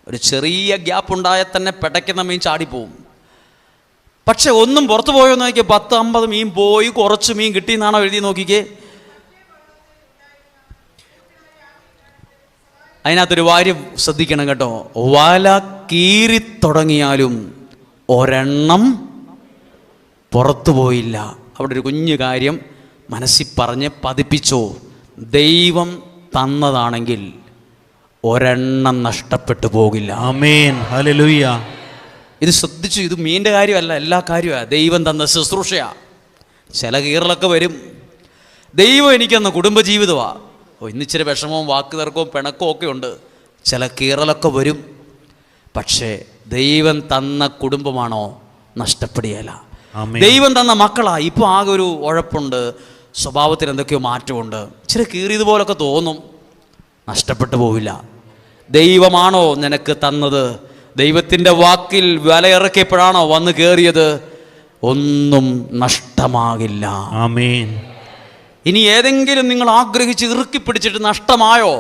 ഒരു ചെറിയ ഗ്യാപ്പ് ഉണ്ടായാൽ തന്നെ പിടയ്ക്കുന്ന മീൻ ചാടിപ്പോവും. പക്ഷെ ഒന്നും പുറത്തു പോയോന്ന് നോക്കിയേ, 10-50 മീൻ പോയി, കുറച്ച് മീൻ കിട്ടിയെന്നാണോ എഴുതി? നോക്കിക്കേ, അതിനകത്തൊരു കാര്യം ശ്രദ്ധിക്കണം കേട്ടോ. വല കീറി തുടങ്ങിയാലും ഒരെണ്ണം പുറത്തു പോയില്ല. അവിടെ ഒരു കുഞ്ഞു കാര്യം മനസ്സിൽ പറഞ്ഞ് പതിപ്പിച്ചോ. ദൈവം തന്നതാണെങ്കിൽ ഒരെണ്ണം നഷ്ടപ്പെട്ടു പോകില്ല. ആമേൻ, ഹല്ലേലൂയ. ഇത് ശ്രദ്ധിച്ചു. ഇത് മീൻ്റെ കാര്യമല്ല, എല്ലാ കാര്യമാണ്. ദൈവം തന്ന ശുശ്രൂഷയാ. ചില കീറലൊക്കെ വരും. ദൈവം എനിക്കെന്ന കുടുംബജീവിതമാണ്. ഇന്നിച്ചിരി വിഷമവും വാക്ക് തർക്കവും പിണക്കവും ഒക്കെ ഉണ്ട്. ചില കീറലൊക്കെ വരും. പക്ഷേ ദൈവം തന്ന കുടുംബമാണോ? നഷ്ടപ്പെടുകയില്ല. ദൈവം തന്ന മക്കളാ. ഇപ്പോൾ ആകെ ഒരു ഉഴപ്പുണ്ട്, സ്വഭാവത്തിൽ എന്തൊക്കെയോ മാറ്റമുണ്ട്, ഇച്ചിരി കീറിയതുപോലൊക്കെ തോന്നും. നഷ്ടപ്പെട്ടു പോവില്ല. ദൈവമാണോ നിനക്ക് തന്നത്? ദൈവത്തിൻ്റെ വാക്കിൽ വലയിറക്കിയപ്പോഴാണോ വന്ന് കയറിയത്? ഒന്നും നഷ്ടമാകില്ല. ആമേൻ. ഇനി ഏതെങ്കിലും നിങ്ങൾ ആഗ്രഹിച്ച് ഇറുക്കി പിടിച്ചിട്ട് നഷ്ടമായോ?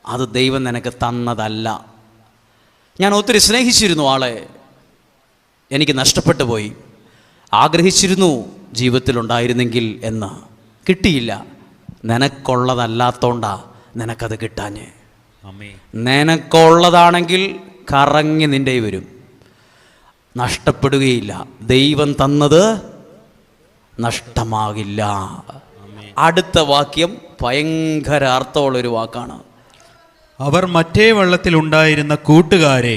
അത് ദൈവം നിനക്ക് തന്നതല്ല. ഞാൻ ഒത്തിരി സ്നേഹിച്ചിരുന്നു ആളെ, എനിക്ക് നഷ്ടപ്പെട്ടു പോയി. ആഗ്രഹിച്ചിരുന്നു ജീവിതത്തിലുണ്ടായിരുന്നെങ്കിൽ എന്ന്, കിട്ടിയില്ല. നിനക്കുള്ളതല്ലാത്തോണ്ടാ നിനക്കത് കിട്ടാഞ്ഞ്. നിനക്കുള്ളതാണെങ്കിൽ കറങ്ങി നിൻ്റെ വരും, നഷ്ടപ്പെടുകയില്ല. ദൈവം തന്നത് നഷ്ടമാകില്ല. അടുത്ത വാക്യം ഭയങ്കര അർത്ഥമുള്ളൊരു വാക്കാണ്. അവർ മറ്റേ വള്ളത്തിലുണ്ടായിരുന്ന കൂട്ടുകാരെ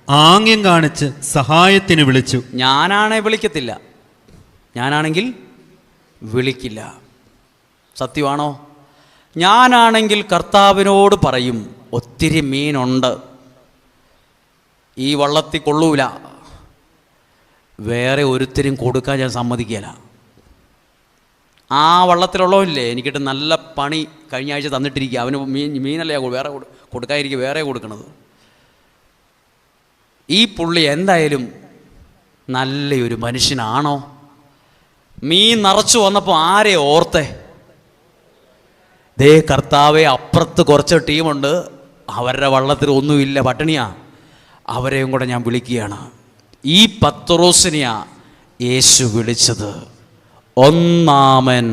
ആംഗ്യം കാണിച്ച് സഹായത്തിന് വിളിച്ചു. ഞാനാണെ വിളിക്കത്തില്ല, ഞാനാണെങ്കിൽ വിളിക്കില്ല. സത്യമാണോ? ഞാനാണെങ്കിൽ കർത്താവിനോട് പറയും, ഒത്തിരി മീനുണ്ട്, ഈ വള്ളത്തിൽ കൊള്ളൂല, വേറെ ഒരുത്തരും കൊടുക്കാൻ ഞാൻ സമ്മതിക്കില്ല. ആ വള്ളത്തിലുള്ളവല്ലേ എനിക്കിട്ട് നല്ല പണി കഴിഞ്ഞ ആഴ്ച തന്നിട്ടിരിക്കുക, അവന് മീനല്ലേ വേറെ കൊടുക്കാതിരിക്കുക, വേറെ കൊടുക്കണത്. ഈ പുള്ളി എന്തായാലും നല്ലൊരു മനുഷ്യനാണോ? മീൻ നിറച്ചു വന്നപ്പോൾ ആരെ ഓർത്തെ? ദേ കർത്താവെ, അപ്പുറത്ത് കുറച്ച് ടീമുണ്ട്, അവരുടെ വള്ളത്തിൽ ഒന്നുമില്ല, പട്ടിണിയാ, അവരെയും കൂടെ ഞാൻ വിളിക്കുകയാണ്. ഈ പത്രോസിനെയാ യേശു വിളിച്ചത്. ഒന്നാമൻ.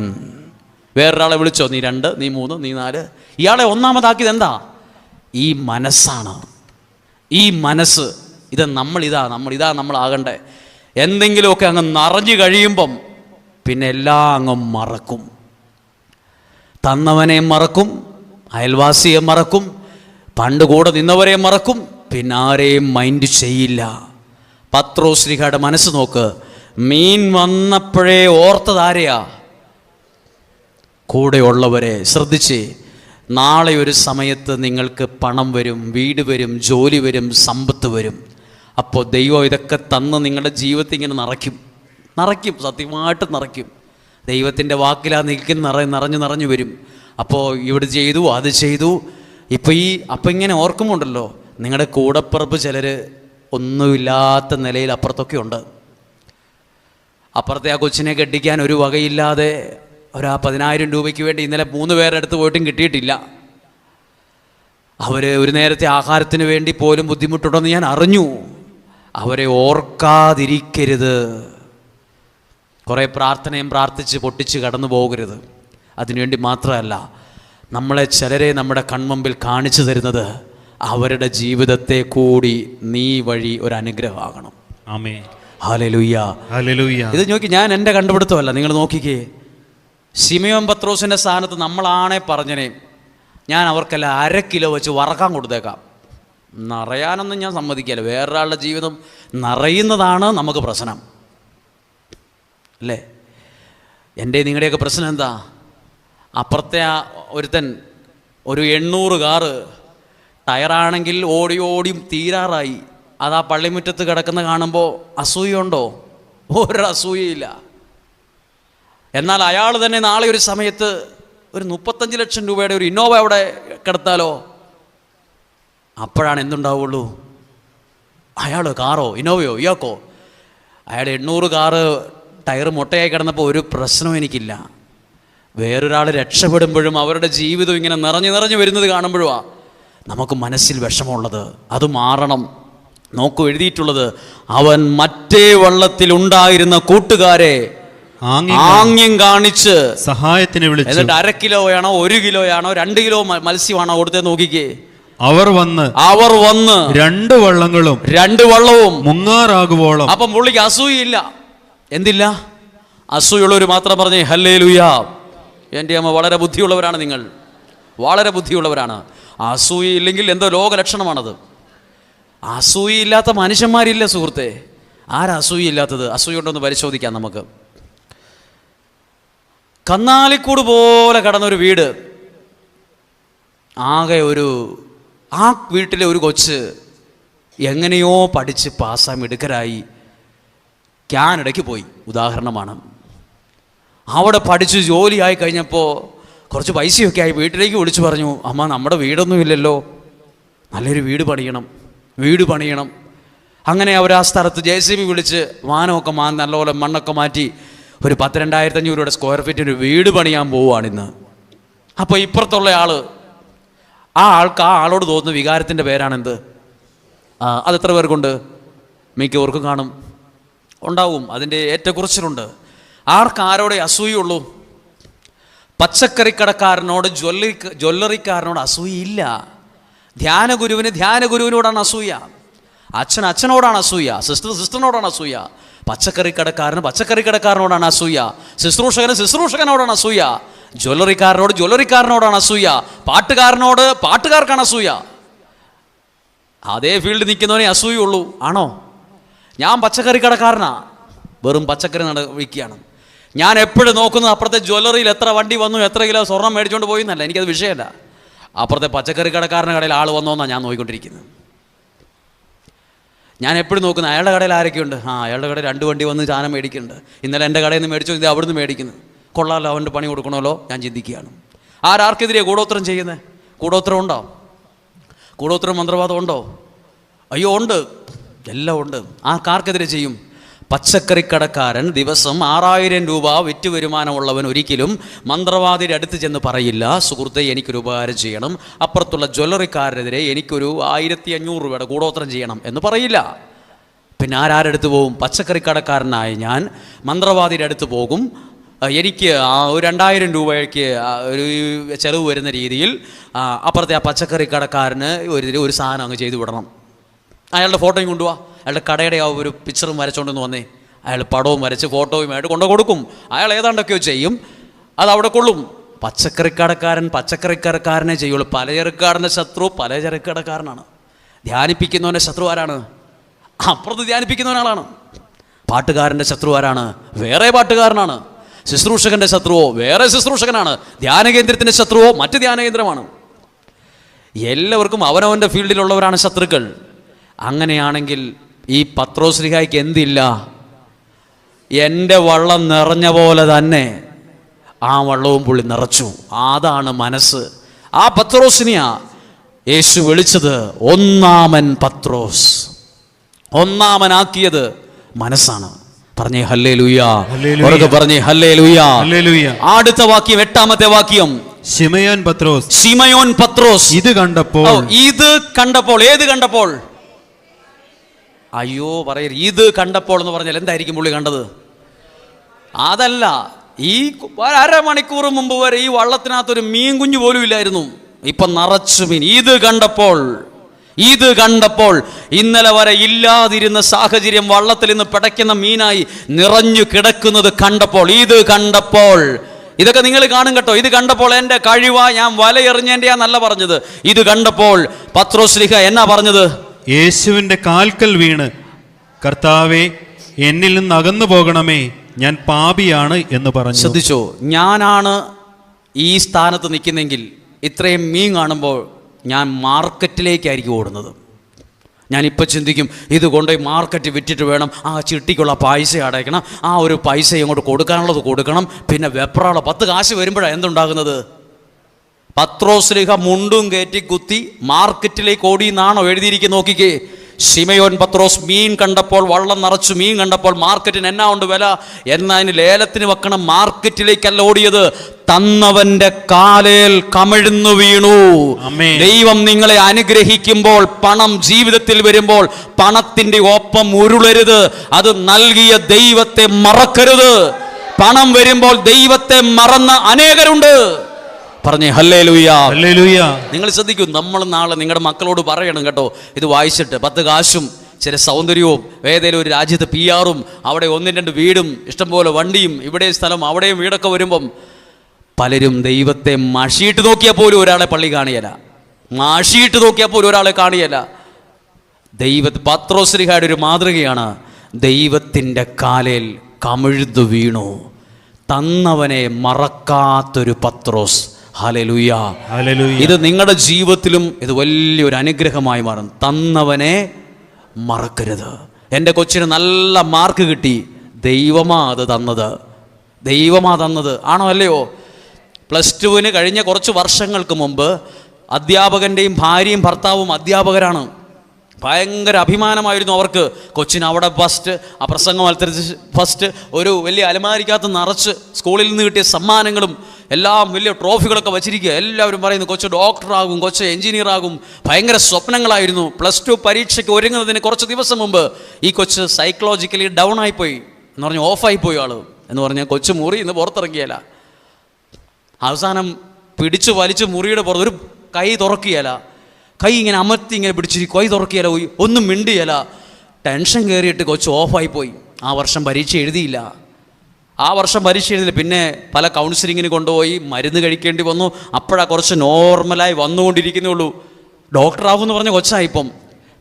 വേറൊരാളെ വിളിച്ചോ? നീ 2, നീ 3, നീ 4. ഇയാളെ ഒന്നാമതാക്കിയത് എന്താ? ഈ മനസ്സാണ്. ഈ മനസ്സ്, ഇത് നമ്മളാകണ്ടേ. എന്തെങ്കിലുമൊക്കെ അങ്ങ് നിറഞ്ഞു കഴിയുമ്പം പിന്നെ എല്ലാം അങ്ങ് മറക്കും. തന്നവനെ മറക്കും, അയൽവാസിയെ മറക്കും, പണ്ട് കൂടെ നിന്നവരെ മറക്കും, പിന്നെ ആരെയും മൈൻഡ് ചെയ്യില്ല. പത്രോസ്ലിഹയുടെ മനസ്സ് നോക്ക്. മീൻ വന്നപ്പോഴേ ഓർത്തതാരെയാ? കൂടെയുള്ളവരെ. ശ്രദ്ധിച്ച്, നാളെ ഒരു സമയത്ത് നിങ്ങൾക്ക് പണം വരും, വീട് വരും, ജോലി വരും, സമ്പത്ത് വരും. അപ്പോൾ ദൈവം ഇതൊക്കെ തന്ന് നിങ്ങളുടെ ജീവിതത്തിൽ ഇങ്ങനെ നിറയ്ക്കും, സത്യമായിട്ട് നിറയ്ക്കും. ദൈവത്തിൻ്റെ വാക്കിലാ നിൽക്കുന്ന നിറഞ്ഞു വരും. അപ്പോൾ ഇവിടെ ചെയ്തു, അത് ചെയ്തു. അപ്പം ഇങ്ങനെ ഓർക്കുമുണ്ടല്ലോ, നിങ്ങളുടെ കൂടപ്പിറപ്പ് ചിലർ ഒന്നുമില്ലാത്ത നിലയിൽ അപ്പുറത്തൊക്കെ ഉണ്ട്. അപ്പുറത്തെ ആ കൊച്ചിനെ കെട്ടിക്കാൻ ഒരു വകയില്ലാതെ ഒരു 10,000 രൂപയ്ക്ക് വേണ്ടി ഇന്നലെ 3 പേരുടെ അടുത്ത് പോയിട്ടും കിട്ടിയിട്ടില്ല. അവർ ഒരു നേരത്തെ ആഹാരത്തിന് വേണ്ടി പോലും ബുദ്ധിമുട്ടുണ്ടെന്ന് ഞാൻ അറിഞ്ഞു. അവരെ ഓർക്കാതിരിക്കരുത്. കുറേ പ്രാർത്ഥനയും പ്രാർത്ഥിച്ച് പൊട്ടിച്ച് കടന്നു പോകരുത്. അതിനുവേണ്ടി മാത്രമല്ല, ചിലരെ നമ്മുടെ കൺമുമ്പിൽ കാണിച്ചു തരുന്നത് അവരുടെ ജീവിതത്തെ കൂടി നീ വഴി ഒരു അനുഗ്രഹമാകണം. ആമേൻ. Hallelujah, hallelujah. ഇത് നോക്കി, ഞാൻ എൻ്റെ കണ്ടുപിടുത്തമല്ല, നിങ്ങൾ നോക്കിക്കേ. ശിമയോൻ പത്രോസിൻ്റെ സ്ഥാനത്ത് നമ്മളാണേ പറഞ്ഞനെ, ഞാൻ അവർക്കെല്ലാം 1/2 കിലോ വെച്ച് വറക്കാൻ കൊടുത്തേക്കാം. നിറയാനൊന്നും ഞാൻ സമ്മതിക്കില്ല. വേറൊരാളുടെ ജീവിതം നിറയുന്നതാണ് നമുക്ക് പ്രശ്നം, അല്ലേ? എൻ്റെ നിങ്ങളുടെയൊക്കെ പ്രശ്നം എന്താ? അപ്പുറത്തെ ഒരുത്തൻ ഒരു 800 കാറ് ടയറാണെങ്കിൽ ഓടിയും തീരാറായി. അത് ആ പള്ളിമുറ്റത്ത് കിടക്കുന്ന കാണുമ്പോൾ അസൂയുണ്ടോ? ഒരു അസൂയയില്ല. എന്നാൽ അയാൾ തന്നെ നാളെ ഒരു സമയത്ത് ഒരു 35 ലക്ഷം രൂപയുടെ ഒരു ഇന്നോവ അവിടെ കിടത്താലോ? അപ്പോഴാണ് എന്തുണ്ടാവുള്ളൂ? അയാൾ കാറോ ഇന്നോവയോ ഇയാൾക്കോ? അയാൾ 800 കാറ് ടയർ മുട്ടയായി കിടന്നപ്പോൾ ഒരു പ്രശ്നവും എനിക്കില്ല. വേറൊരാൾ രക്ഷപ്പെടുമ്പോഴും അവരുടെ ജീവിതം ഇങ്ങനെ നിറഞ്ഞു വരുന്നത് കാണുമ്പോഴുമാണ് നമുക്ക് മനസ്സിൽ വിഷമമുള്ളത്. അത് മാറണം. നോക്കൂ, എഴുതിയിട്ടുള്ളത്, അവൻ മറ്റേ വള്ളത്തിൽ ഉണ്ടായിരുന്ന കൂട്ടുകാരെ ആംഗ്യം കാണിച്ച് സഹായത്തിന് വിളിച്ചു. എന്നിട്ട് 1/2 കിലോയാണോ 1 കിലോയാണോ 2 കിലോ മത്സ്യമാണോ കൊടുത്തേ? നോക്കിക്കേ. അവർ വന്ന് 2 വള്ളവും മുങ്ങാറാകുവോളം. അപ്പം പുള്ളിക്ക് അസൂയയില്ല. എന്തില്ല? അസൂയുള്ളവർ മാത്രം പറഞ്ഞേ ഹല്ലേലൂയ. എൻ്റെ അമ്മ, വളരെ ബുദ്ധിയുള്ളവരാണ് നിങ്ങൾ, വളരെ ബുദ്ധിയുള്ളവരാണ്. അസൂയയില്ലെങ്കിൽ എന്തോ ലോകലക്ഷണമാണത്. അസൂയയില്ലാത്ത മനുഷ്യന്മാരില്ല സുഹൃത്തെ. ആരാ അസൂയയില്ലാത്തത്? അസൂയുണ്ടോന്ന് പരിശോധിക്കാം നമുക്ക്. കന്നാലിക്കൂട് പോലെ കടന്നൊരു വീട്, ആകെ ആ വീട്ടിലെ ഒരു കൊച്ച് എങ്ങനെയോ പഠിച്ച് പാസ്സായി മിടുക്കരായി കാനഡയ്ക്ക് പോയി. ഉദാഹരണമാണ്. അവിടെ പഠിച്ച് ജോലിയായി കഴിഞ്ഞപ്പോൾ കുറച്ച് പൈസയൊക്കെ ആയി വീട്ടിലേക്ക് വിളിച്ചു പറഞ്ഞു, അമ്മ നമ്മുടെ വീടൊന്നുമില്ലല്ലോ, നല്ലൊരു വീട് പണിയണം. അങ്ങനെ അവർ ആ സ്ഥലത്ത് JCB വിളിച്ച് വാനമൊക്കെ നല്ലപോലെ മണ്ണൊക്കെ മാറ്റി ഒരു 10,000-2,500 രൂപയുടെ സ്ക്വയർ ഫീറ്റിന് ഒരു വീട് പണിയാൻ പോവുകയാണിന്ന്. അപ്പോൾ ഇപ്പുറത്തുള്ള ആ ആളോട് തോന്നുന്ന വികാരത്തിൻ്റെ പേരാണെന്ത്? അതെത്ര പേർക്കുണ്ട്? മിക്കവർക്കും കാണും, ഉണ്ടാവും. അതിൻ്റെ ഏറ്റക്കുറച്ചിലുണ്ട്. ആരോടെ അസൂയുള്ളൂ? പച്ചക്കറിക്കടക്കാരനോട് ജ്വല്ലറിക്കാരനോട് അസൂയയില്ല. ധ്യാനഗുരുവിനോടാണ് അസൂയ. അച്ഛൻ അച്ഛനോടാണ് അസൂയ, സിസ്റ്റർ സിസ്റ്ററിനോടാണ് അസൂയ, പച്ചക്കറിക്കടക്കാരന് പച്ചക്കറിക്കടക്കാരനോടാണ് അസൂയ, ശുശ്രൂഷകന് ശുശ്രൂഷകനോടാണ് അസൂയ, ജ്വല്ലറിക്കാരനോട് ജ്വല്ലറിക്കാരനോടാണ് അസൂയ, പാട്ടുകാരനോട് പാട്ടുകാർക്കാണ് അസൂയ. അതേ ഫീൽഡിൽ നിൽക്കുന്നവനെ അസൂയുള്ളൂ. ആണോ? ഞാൻ പച്ചക്കറിക്കടക്കാരനാ, വെറും പച്ചക്കറി വിൽക്കുകയാണ്. ഞാൻ എപ്പോഴും നോക്കുന്നത് അപ്പുറത്തെ ജ്വല്ലറിയിൽ എത്ര വണ്ടി വന്നു, എത്ര കിലോ സ്വർണം മേടിച്ചുകൊണ്ട് പോയി എന്നല്ല, എനിക്കത് വിഷയമല്ല. അപ്പുറത്തെ പച്ചക്കറി കടക്കാരൻ്റെ കടയിൽ ആൾ വന്നോന്നാണ് ഞാൻ നോക്കിക്കൊണ്ടിരിക്കുന്നത്. ഞാൻ എപ്പോഴും നോക്കുന്നത് അയാളുടെ കടയിൽ ആരൊക്കെയുണ്ട്. അയാളുടെ കടയിൽ 2 വണ്ടി വന്ന് സാധനം മേടിക്കുന്നുണ്ട്. ഇന്നലെ എൻ്റെ കടയിൽ നിന്ന് മേടിച്ചു, ഇത് അവിടുന്ന് മേടിക്കുന്നു. കൊള്ളാമല്ലോ, അവൻ്റെ പണി കൊടുക്കണമല്ലോ, ഞാൻ ചിന്തിക്കുകയാണ്. ആർക്കെതിരെയാണ് കൂടോത്രം ചെയ്യുന്നത്? കൂടോത്രം ഉണ്ടോ? കൂടോത്രം മന്ത്രവാദം ഉണ്ടോ? അയ്യോ ഉണ്ട്, എല്ലാം ഉണ്ട്. ആർക്കെതിരെ ചെയ്യും? പച്ചക്കറിക്കടക്കാരൻ ദിവസം 6000 രൂപ വിറ്റ് വരുമാനമുള്ളവൻ ഒരിക്കലും മന്ത്രവാദിയുടെ അടുത്ത് ചെന്ന് പറയില്ല, സുഹൃത്തെ എനിക്കൊരു ഉപകാരം ചെയ്യണം, അപ്പുറത്തുള്ള ജ്വല്ലറിക്കാരനെതിരെ എനിക്കൊരു 1500 രൂപയുടെ കൂടോത്രം ചെയ്യണം എന്ന് പറയില്ല. പിന്നെ ആരടുത്ത് പോകും? പച്ചക്കറിക്കടക്കാരനായ ഞാൻ മന്ത്രവാദിയുടെ അടുത്ത് പോകും. എനിക്ക് ഒരു 2000 രൂപയ്ക്ക് ഒരു ചിലവ് വരുന്ന രീതിയിൽ അപ്പുറത്തെ ആ പച്ചക്കറിക്കടക്കാരന് ഒരു സാധനം അങ്ങ് ചെയ്തു വിടണം. അയാളുടെ ഫോട്ടോയും കൊണ്ടുപോവാ, അയാളുടെ കടയുടെ ആ ഒരു പിക്ചറും വരച്ചോണ്ടെന്ന് വന്നേ, അയാൾ പടവും വരച്ച് ഫോട്ടോയുമായിട്ട് കൊണ്ടു കൊടുക്കും. അയാൾ ഏതാണ്ടൊക്കെയോ ചെയ്യും, അത് അവിടെ കൊള്ളും. പച്ചക്കറിക്കടക്കാരൻ പച്ചക്കറിക്കടക്കാരനെ ചെയ്യുള്ളൂ. പലചരക്കാരൻ്റെ ശത്രു പലചരക്കടക്കാരനാണ്. ധ്യാനിപ്പിക്കുന്നവൻ്റെ ശത്രു ആരാണ്? അപ്പുറത്ത് ധ്യാനിപ്പിക്കുന്നവനാളാണ്. പാട്ടുകാരൻ്റെ ശത്രു ആരാണ്? വേറെ പാട്ടുകാരനാണ്. ശുശ്രൂഷകൻ്റെ ശത്രുവോ വേറെ ശുശ്രൂഷകനാണ്. ധ്യാനകേന്ദ്രത്തിൻ്റെ ശത്രുവോ മറ്റ് ധ്യാനകേന്ദ്രമാണ്. എല്ലാവർക്കും അവനവൻ്റെ ഫീൽഡിലുള്ളവരാണ് ശത്രുക്കൾ. അങ്ങനെയാണെങ്കിൽ ഈ പത്രോസ്ലിഹായ്ക്ക് എന്തില്ല? എൻ്റെ വള്ളം നിറഞ്ഞ പോലെ തന്നെ ആ വള്ളവും പുള്ളി നിറച്ചു. അതാണ് മനസ്സ്. ആ പത്രോസിനെയാ യേശു വിളിച്ചത് ഒന്നാമൻ പത്രോസ്. ഒന്നാമനാക്കിയത് മനസ്സാണ്. പറഞ്ഞേ ഹല്ലേലൂയ, പറഞ്ഞേ ഹല്ലേലൂയ. അടുത്ത വാക്യം, 8ാമത്തെ വാക്യം. ശിമയോൻ പത്രോസ്, ശിമയോൻ പത്രോസ് ഇത് കണ്ടപ്പോൾ ഏത് കണ്ടപ്പോൾ? അയ്യോ പറയരുത്. ഇത് കണ്ടപ്പോൾ എന്ന് പറഞ്ഞാൽ എന്തായിരിക്കും പുള്ളി കണ്ടത്? അതല്ല, ഈ 1/2 മണിക്കൂർ മുമ്പ് വരെ ഈ വള്ളത്തിനകത്തൊരു മീൻ കുഞ്ഞു പോലും ഇല്ലായിരുന്നു. ഇപ്പൊ നിറച്ചു മീൻ. ഇത് കണ്ടപ്പോൾ ഇന്നലെ വരെ ഇല്ലാതിരുന്ന സാഹചര്യം വള്ളത്തിൽ നിന്ന് പിടയ്ക്കുന്ന മീനായി നിറഞ്ഞു കിടക്കുന്നത് കണ്ടപ്പോൾ, ഇത് കണ്ടപ്പോൾ. ഇതൊക്കെ നിങ്ങൾ കാണും കേട്ടോ. ഇത് കണ്ടപ്പോൾ എൻ്റെ കഴിവാ, ഞാൻ വലയെറിഞ്ഞേൻ്റെയാന്നല്ല പറഞ്ഞത്. ഇത് കണ്ടപ്പോൾ പത്രോസ്ലിഹ എന്നാ പറഞ്ഞത്? യേശുവിൻ്റെ കാൽക്കൽ വീണ്, കർത്താവേ എന്നിൽ നിന്ന് അകന്നു പോകണമേ, ഞാൻ പാപിയാണ് എന്ന് പറഞ്ഞു. ശ്രദ്ധിച്ചോ, ഞാനാണ് ഈ സ്ഥാനത്ത് നിൽക്കുന്നെങ്കിൽ ഇത്രയും മീൻ കാണുമ്പോൾ ഞാൻ മാർക്കറ്റിലേക്കായിരിക്കും ഓടുന്നത്. ഞാനിപ്പോൾ ചിന്തിക്കും, ഇത് കൊണ്ടുപോയി മാർക്കറ്റ് വിറ്റിട്ട് വേണം ആ ചിട്ടിക്കുള്ള പൈസ അടയ്ക്കണം, ആ ഒരു പൈസ ഇങ്ങോട്ട് കൊടുക്കാനുള്ളത് കൊടുക്കണം, പിന്നെ വെപ്രാള 10 കാശ് വരുമ്പോഴാണ് എന്തുണ്ടാകുന്നത്? പത്രോസ്ലിഹ മുണ്ടും കയറ്റി കുത്തി മാർക്കറ്റിലേക്ക് ഓടി എന്നാണോ എഴുതിയിരിക്കുന്നത്? നോക്കിക്കേ, ശിമയോൻ പത്രോസ് മീൻ കണ്ടപ്പോൾ, വള്ളം നിറച്ചു മീൻ കണ്ടപ്പോൾ, മാർക്കറ്റിന് എന്നാ ഉണ്ട് വില, എന്നതിന് ലേലത്തിന് വെക്കണം, മാർക്കറ്റിലേക്കല്ല ഓടിയത്, തന്നവന്റെ കാലേൽ കമിഴ്ന്നു വീണു. ദൈവം നിങ്ങളെ അനുഗ്രഹിക്കുമ്പോൾ, പണം ജീവിതത്തിൽ വരുമ്പോൾ പണത്തിന്റെ ഒപ്പം ഉരുളരുത്. അത് നൽകിയ ദൈവത്തെ മറക്കരുത്. പണം വരുമ്പോൾ ദൈവത്തെ മറന്ന അനേകരുണ്ട്. പറഞ്ഞേ ഹല്ലേലൂയ, ഹല്ലേലൂയ. നിങ്ങൾ ശ്രദ്ധിക്കൂ, നമ്മൾ നാളെ നിങ്ങളുടെ മക്കളോട് പറയണം കേട്ടോ, ഇത് വായിച്ചിട്ട് 10 കാശും ചില സൗന്ദര്യവും ഏതെങ്കിലും ഒരു രാജ്യത്ത് PR-ഉം അവിടെ 1-2 വീടും ഇഷ്ടംപോലെ വണ്ടിയും ഇവിടെ സ്ഥലം അവിടെയും വീടൊക്കെ വരുമ്പം പലരും ദൈവത്തെ മഷിയിട്ട് നോക്കിയാൽ പോലും ഒരാളെ പള്ളി കാണിയല്ല, മാഷിയിട്ട് നോക്കിയാൽ പോലും ഒരാളെ കാണിയല്ല. പത്രോസ്ലിഹയുടെ ഒരു മാതൃകയാണ്. ദൈവത്തിൻ്റെ കാലേൽ കമിഴ്ന്നു വീണു. തന്നവനെ മറക്കാത്തൊരു പത്രോസ്. Hallelujah, hallelujah. ഇത് നിങ്ങളുടെ ജീവിതത്തിലും ഇത് വലിയൊരു അനുഗ്രഹമായി മാറും. തന്നവനെ മറക്കരുത്. എൻ്റെ കൊച്ചിന് നല്ല മാർക്ക് കിട്ടി, ദൈവമാ അത് തന്നത്, ദൈവമാ തന്നത്. ആണോ അല്ലയോ? +2 കഴിഞ്ഞ കുറച്ച് വർഷങ്ങൾക്ക് മുമ്പ് അധ്യാപകൻ്റെയും ഭാര്യയും ഭർത്താവും അധ്യാപകരാണ്. ഭയങ്കര അഭിമാനമായിരുന്നു അവർക്ക്. കൊച്ചിന് അവിടെ ഫസ്റ്റ്, ആ പ്രസംഗ മത്സരത്തിൽ ഫസ്റ്റ്, ഒരു വലിയ അലമാരിക്കകത്ത് നിറച്ച് സ്കൂളിൽ നിന്ന് കിട്ടിയ സമ്മാനങ്ങളും എല്ലാം വലിയ ട്രോഫികളൊക്കെ വച്ചിരിക്കുക. എല്ലാവരും പറയുന്നു കൊച്ച് ഡോക്ടറാകും, കൊച്ച് എഞ്ചിനീയറാകും. ഭയങ്കര സ്വപ്നങ്ങളായിരുന്നു. +2 പരീക്ഷയ്ക്ക് ഒരുങ്ങുന്നതിന് കുറച്ച് ദിവസം മുമ്പ് ഈ കൊച്ച് സൈക്കോളജിക്കലി ഡൗൺ ആയിപ്പോയി എന്ന് പറഞ്ഞ് ഓഫായിപ്പോയി ആള്. എന്ന് പറഞ്ഞാൽ കൊച്ച് മുറി ഇന്ന് പുറത്തിറങ്ങിയല്ല. അവസാനം പിടിച്ചു വലിച്ച് മുറിയുടെ പുറത്ത് ഒരു കൈ തുറക്കുകയല്ല. കൈ ഇങ്ങനെ അമർത്തി ഇങ്ങനെ പിടിച്ചിരി, കൈ തുറക്കിയല്ല, ഒന്നും മിണ്ടിയല്ല. ടെൻഷൻ കയറിയിട്ട് കൊച്ചു ഓഫായി പോയി. ആ വർഷം പരീക്ഷ എഴുതിയില്ല. പിന്നെ പല കൗൺസിലിങ്ങിന് കൊണ്ടുപോയി, മരുന്ന് കഴിക്കേണ്ടി വന്നു. അപ്പോഴാണ് കുറച്ച് നോർമലായി വന്നുകൊണ്ടിരിക്കുന്നേ ഉള്ളൂ. ഡോക്ടറാവെന്ന് പറഞ്ഞ കൊച്ചായിപ്പം.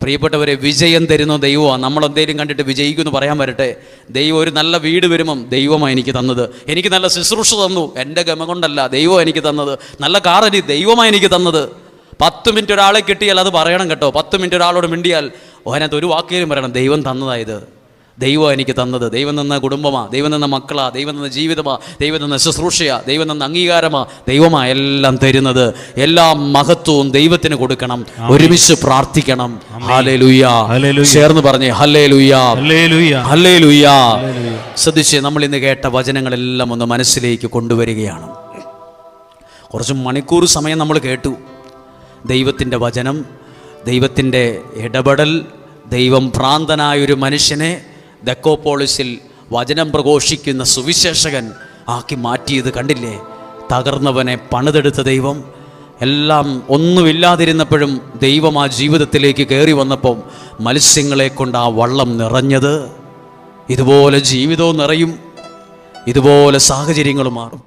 പ്രിയപ്പെട്ടവരെ, വിജയം തരുന്ന ദൈവമാണ്. നമ്മളെന്തെങ്കിലും കണ്ടിട്ട് വിജയിക്കുമെന്ന് പറയാൻ വരട്ടെ. ദൈവം ഒരു നല്ല വീട് വരുമ്പം ദൈവമാണ് എനിക്ക് തന്നത്. എനിക്ക് നല്ല ശുശ്രൂഷ തന്നു, എൻ്റെ ഗമ കൊണ്ടല്ല, ദൈവം എനിക്ക് തന്നത്. നല്ല കാറടി, ദൈവമാണ് എനിക്ക് തന്നത്. 10 മിനിറ്റ് ഒരാളെ കിട്ടിയാൽ അത് പറയണം കേട്ടോ. 10 മിനിറ്റ് ഒരാളോട് മിണ്ടിയാൽ അതിനകത്ത് ഒരു വാക്കേലും പറയണം, ദൈവം തന്നതായത്, ദൈവം എനിക്ക് തന്നത്. ദൈവം തന്ന കുടുംബമാ, ദൈവം തന്ന മക്കളാ, ദൈവം തന്ന ജീവിതമാ, ദൈവം തന്ന ശുശ്രൂഷയാ, ദൈവം തന്ന അംഗീകാരമാ, ദൈവമാ എല്ലാം തരുന്നത്. എല്ലാ മഹത്വവും ദൈവത്തിന് കൊടുക്കണം. ഒരുമിച്ച് പ്രാർത്ഥിക്കണം. ഹല്ലേലൂയ. ചേർന്ന് പറഞ്ഞേ ഹല്ലേലൂയ, ഹല്ലേലൂയ. ശ്രദ്ധിച്ച്, നമ്മൾ ഇന്ന് കേട്ട വചനങ്ങളെല്ലാം ഒന്ന് മനസ്സിലേക്ക് കൊണ്ടുവരികയാണ്. കുറച്ച് മണിക്കൂർ സമയം നമ്മൾ കേട്ടു. ദൈവത്തിൻ്റെ വചനം, ദൈവത്തിൻ്റെ ഇടപെടൽ, ദൈവം ഭ്രാന്തനായൊരു മനുഷ്യനെ ദെക്കോപോളിസിൽ വചനം പ്രഘോഷിക്കുന്ന സുവിശേഷകൻ ആക്കി മാറ്റിയത് കണ്ടില്ലേ? തകർന്നവനെ പണിതെടുത്ത ദൈവം. എല്ലാം ഒന്നുമില്ലാതിരുന്നപ്പോഴും ദൈവം ആ ജീവിതത്തിലേക്ക് കയറി വന്നപ്പം മത്സ്യങ്ങളെ കൊണ്ട് ആ വള്ളം നിറഞ്ഞത്. ഇതുപോലെ ജീവിതവും നിറയും, ഇതുപോലെ സാഹചര്യങ്ങളും മാറും.